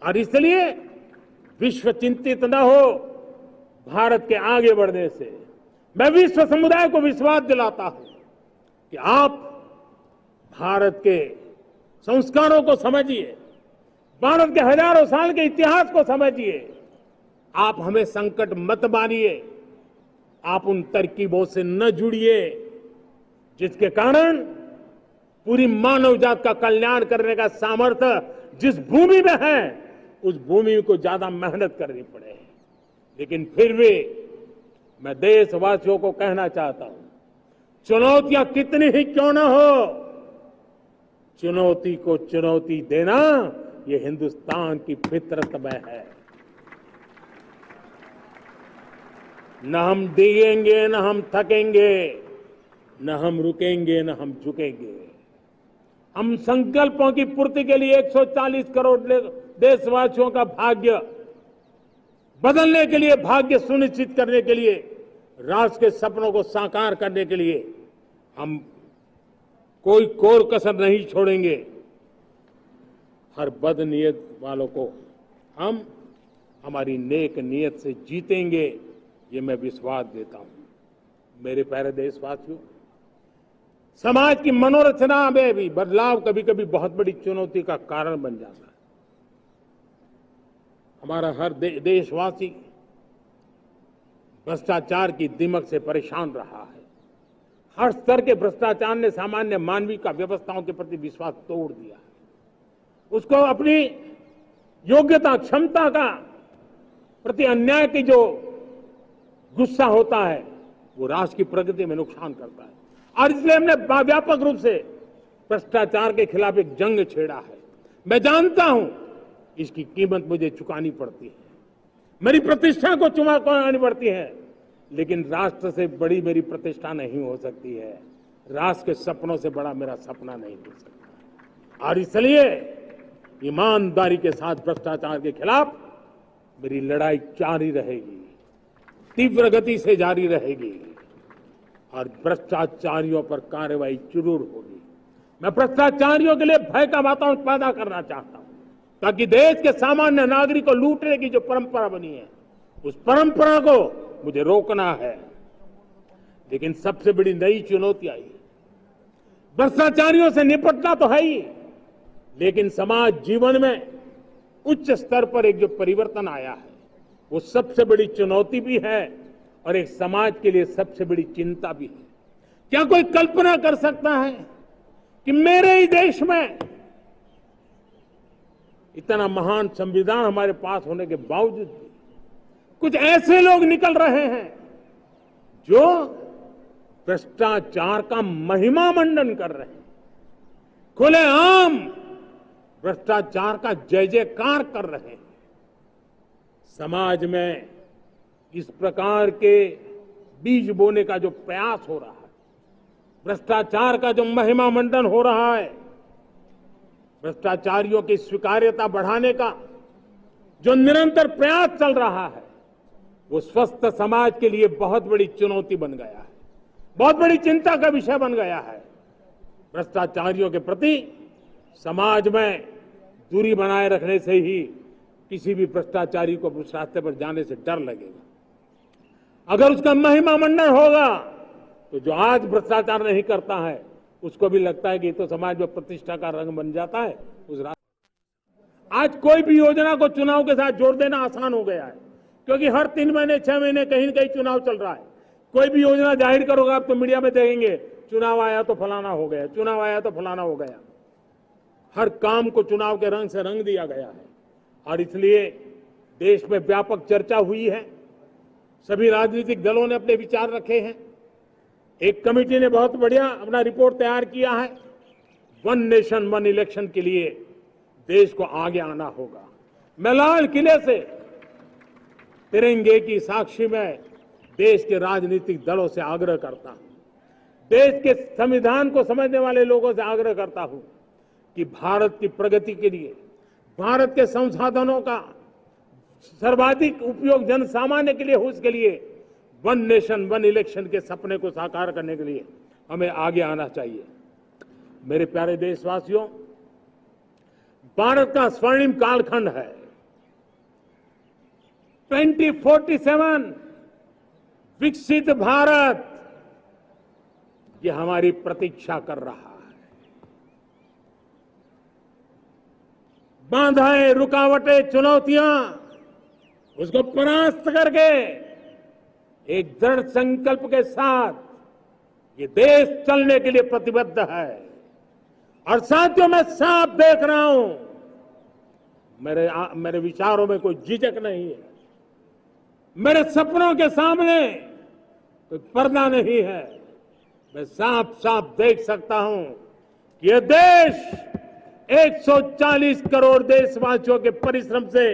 और इसलिए विश्व चिंतित न हो भारत के आगे बढ़ने से। मैं विश्व समुदाय को विश्वास दिलाता हूं कि आप भारत के संस्कारों को समझिए, भारत के हजारों साल के इतिहास को समझिए। आप हमें संकट मत मानिए, आप उन तरकीबों से न जुड़िए जिसके कारण पूरी मानव जात का कल्याण करने का सामर्थ्य जिस भूमि में है, उस भूमि को ज्यादा मेहनत करनी पड़े। लेकिन फिर भी मैं देशवासियों को कहना चाहता हूं, चुनौतियां कितनी ही क्यों न हो, चुनौती को चुनौती देना ये हिंदुस्तान की फितरत में है। न हम डिगेंगे, न हम थकेंगे, न हम रुकेंगे, न हम झुकेंगे। हम संकल्पों की पूर्ति के लिए 140 करोड़ देशवासियों का भाग्य बदलने के लिए, भाग्य सुनिश्चित करने के लिए, राष्ट्र के सपनों को साकार करने के लिए हम कोई कोर कसर नहीं छोड़ेंगे। हर बदनीयत वालों को हम हमारी नेक नीयत से जीतेंगे, ये मैं विश्वास देता हूं। मेरे प्यारे देशवासियों, समाज की मनोरचना में भी बदलाव कभी कभी बहुत बड़ी चुनौती का कारण बन जाता है। हमारा हर देशवासी भ्रष्टाचार की दिमक से परेशान रहा है। हर स्तर के भ्रष्टाचार ने सामान्य मानवीय का व्यवस्थाओं के प्रति विश्वास तोड़ दिया है। उसको अपनी योग्यता, क्षमता का प्रति अन्याय की जो गुस्सा होता है, वो राष्ट्र की प्रगति में नुकसान करता है। और इसलिए हमने व्यापक रूप से भ्रष्टाचार के खिलाफ एक जंग छेड़ा है। मैं जानता हूं इसकी कीमत मुझे चुकानी पड़ती है, मेरी प्रतिष्ठा को चुकानी पड़ती है, लेकिन राष्ट्र से बड़ी मेरी प्रतिष्ठा नहीं हो सकती है, राष्ट्र के सपनों से बड़ा मेरा सपना नहीं हो सकता। और इसलिए ईमानदारी के साथ भ्रष्टाचार के खिलाफ मेरी लड़ाई जारी रहेगी, तीव्र गति से जारी रहेगी और भ्रष्टाचारियों पर कार्रवाई जरूर होगी। मैं भ्रष्टाचारियों के लिए भय का वातावरण पैदा करना चाहता हूं, ताकि देश के सामान्य नागरिक को लूटने की जो परंपरा बनी है, उस परंपरा को मुझे रोकना है। लेकिन सबसे बड़ी नई चुनौती आई है। भ्रष्टाचारियों से निपटना तो है ही, लेकिन समाज जीवन में उच्च स्तर पर एक जो परिवर्तन आया है, वो सबसे बड़ी चुनौती भी है और एक समाज के लिए सबसे बड़ी चिंता भी है। क्या कोई कल्पना कर सकता है कि मेरे ही देश में इतना महान संविधान हमारे पास होने के बावजूद भी कुछ ऐसे लोग निकल रहे हैं जो भ्रष्टाचार का महिमा मंडन कर रहे हैं, खुलेआम भ्रष्टाचार का जय जयकार कर रहे हैं। समाज में इस प्रकार के बीज बोने का जो प्रयास हो रहा है, भ्रष्टाचार का जो महिमा मंडन हो रहा है, भ्रष्टाचारियों की स्वीकार्यता बढ़ाने का जो निरंतर प्रयास चल रहा है, वो स्वस्थ समाज के लिए बहुत बड़ी चुनौती बन गया है। बहुत बड़ी चिंता का विषय बन गया है। भ्रष्टाचारियों के प्रति समाज में दूरी बनाए रखने से ही किसी भी भ्रष्टाचारी को उस रास्ते पर जाने से डर लगेगा। अगर उसका महिमा मंडन होगा तो जो आज भ्रष्टाचार नहीं करता है उसको भी लगता है कि तो समाज में प्रतिष्ठा का रंग बन जाता है उस आज कोई भी योजना को चुनाव के साथ जोड़ देना आसान हो गया है, क्योंकि हर 3 महीने 6 महीने कहीं न कहीं चुनाव चल रहा है। कोई भी योजना जाहिर करोगे आप तो मीडिया में देखेंगे चुनाव आया तो फलाना हो गया, चुनाव आया तो फलाना हो गया। हर काम को चुनाव के रंग से रंग दिया गया है और इसलिए देश में व्यापक चर्चा हुई है। सभी राजनीतिक दलों ने अपने विचार रखे हैं। एक कमेटी ने बहुत बढ़िया अपना रिपोर्ट तैयार किया है। वन नेशन वन इलेक्शन के लिए देश को आगे आना होगा। मैं लाल किले से तिरंगे की साक्षी में देश के राजनीतिक दलों से आग्रह करता हूं, देश के संविधान को समझने वाले लोगों से आग्रह करता हूं कि भारत की प्रगति के लिए, भारत के संसाधनों का सर्वाधिक उपयोग जन सामान्य के लिए हो, उसके लिए वन नेशन वन इलेक्शन के सपने को साकार करने के लिए हमें आगे आना चाहिए। मेरे प्यारे देशवासियों, भारत का स्वर्णिम कालखंड है। 2047 विकसित भारत, ये हमारी प्रतीक्षा कर रहा है। बाधाएं, रुकावटें, चुनौतियां, उसको परास्त करके एक दृढ़ संकल्प के साथ ये देश चलने के लिए प्रतिबद्ध है। और साथियों, मैं साफ देख रहा हूं, मेरे विचारों में कोई झिझक नहीं है, मेरे सपनों के सामने कोई पर्दा नहीं है। मैं साफ साफ देख सकता हूं कि यह देश 140 करोड़ देशवासियों के परिश्रम से,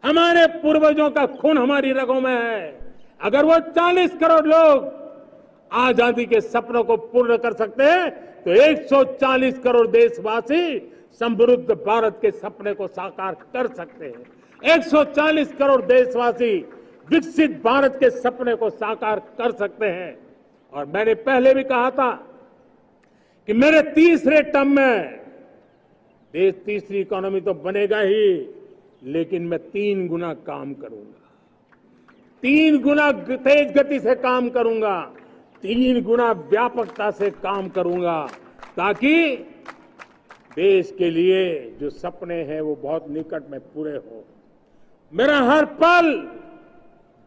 हमारे पूर्वजों का खून हमारी रगों में है। अगर वो 40 करोड़ लोग आजादी के सपनों को पूर्ण कर सकते हैं तो 140 करोड़ देशवासी समृद्ध भारत के सपने को साकार कर सकते हैं। 140 करोड़ देशवासी विकसित भारत के सपने को साकार कर सकते हैं। और मैंने पहले भी कहा था कि मेरे तीसरे टर्म में देश तीसरी इकोनॉमी तो बनेगा ही, लेकिन मैं 3 गुना काम करूंगा, 3 गुना तेज गति से काम करूंगा, 3 गुना व्यापकता से काम करूंगा, ताकि देश के लिए जो सपने हैं वो बहुत निकट में पूरे हो। मेरा हर पल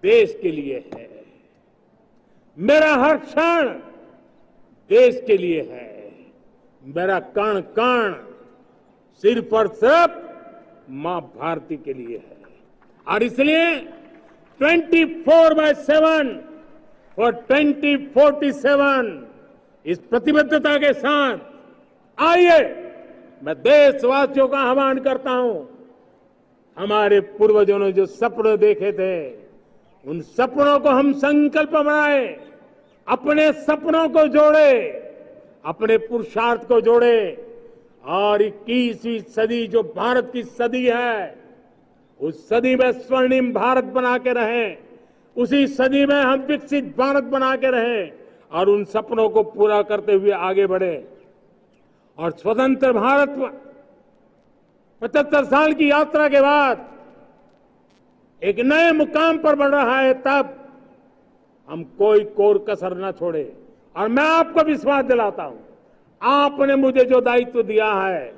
देश के लिए है, मेरा हर क्षण देश के लिए है, मेरा कण कण सिर्फ और सिर्फ मां भारती के लिए है। और इसलिए 24/7 और 2047 इस प्रतिबद्धता के साथ आइए, मैं देशवासियों का आह्वान करता हूं। हमारे पूर्वजों ने जो सपने देखे थे, उन सपनों को हम संकल्प बनाए, अपने सपनों को जोड़े, अपने पुरुषार्थ को जोड़े और 21वीं सदी जो भारत की सदी है, उस सदी में स्वर्णिम भारत बना के रहें, उसी सदी में हम विकसित भारत बना के रहें और उन सपनों को पूरा करते हुए आगे बढ़े। और स्वतंत्र भारत 75 साल की यात्रा के बाद एक नए मुकाम पर बढ़ रहा है, तब हम कोई कोर कसर न छोड़े। और मैं आपको विश्वास दिलाता हूं, आपने मुझे जो दायित्व दिया है,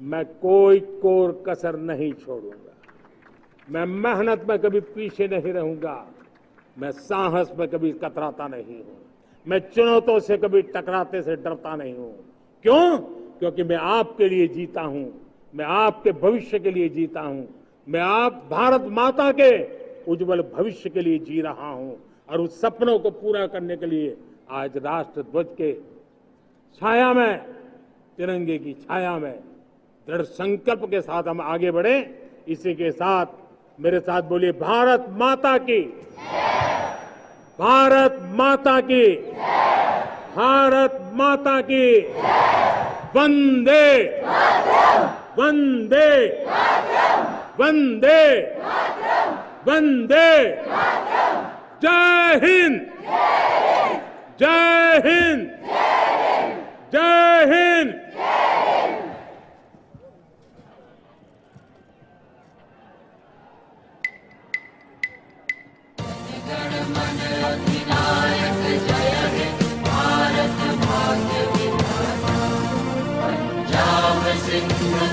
मैं कोई कोर कसर नहीं छोड़ूंगा। मैं मेहनत में कभी पीछे नहीं रहूंगा, मैं साहस में कभी कतराता नहीं हूं, मैं चुनौतियों से कभी टकराते से डरता नहीं हूं। क्यों? क्योंकि मैं आपके लिए जीता हूं, मैं आपके भविष्य के लिए जीता हूं, मैं आप भारत माता के उज्जवल भविष्य के लिए जी रहा हूं। और उस सपनों को पूरा करने के लिए आज राष्ट्र ध्वज के छाया में, तिरंगे की छाया में दृढ़ संकल्प के साथ हम आगे बढ़े। इसी के साथ मेरे साथ बोलिए, भारत माता की, भारत माता की, भारत माता की, वंदे वंदे वंदे वंदे। जय हिंद, जय हिंद, जय हिंद।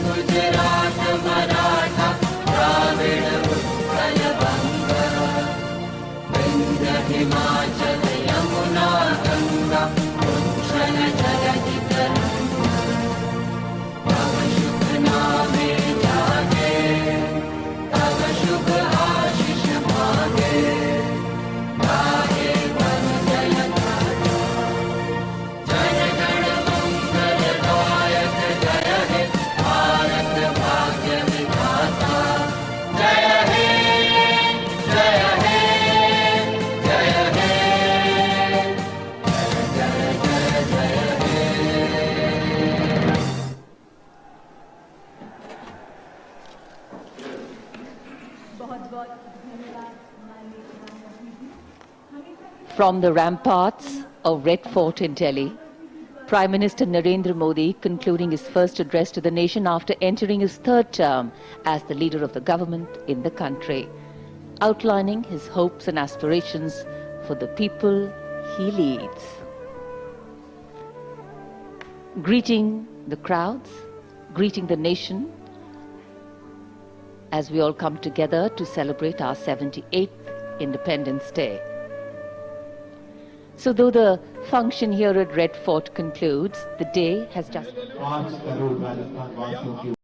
गुजरात मराठा द्राविड़ उत्कल बंग विंध्य हिमाचल यमुना गंगा उच्छल जलधि तरंग तव शुभ नामे जागे तव शुभ आशीष मांगे गाहे बन जय गाथा जन गण मंगल गायक जय हे भारत भाग्य विधाता जय हे जय हे जय हे जय जय जय हे।
From the ramparts of Red Fort in Delhi, Prime Minister Narendra Modi concluding his first address to the nation after entering his third term as the leader of the government in the country, outlining his hopes and aspirations for the people he leads. Greeting the crowds, greeting the nation, as we all come together to celebrate our 78th Independence Day. So though the function here at Red Fort concludes, the day has just...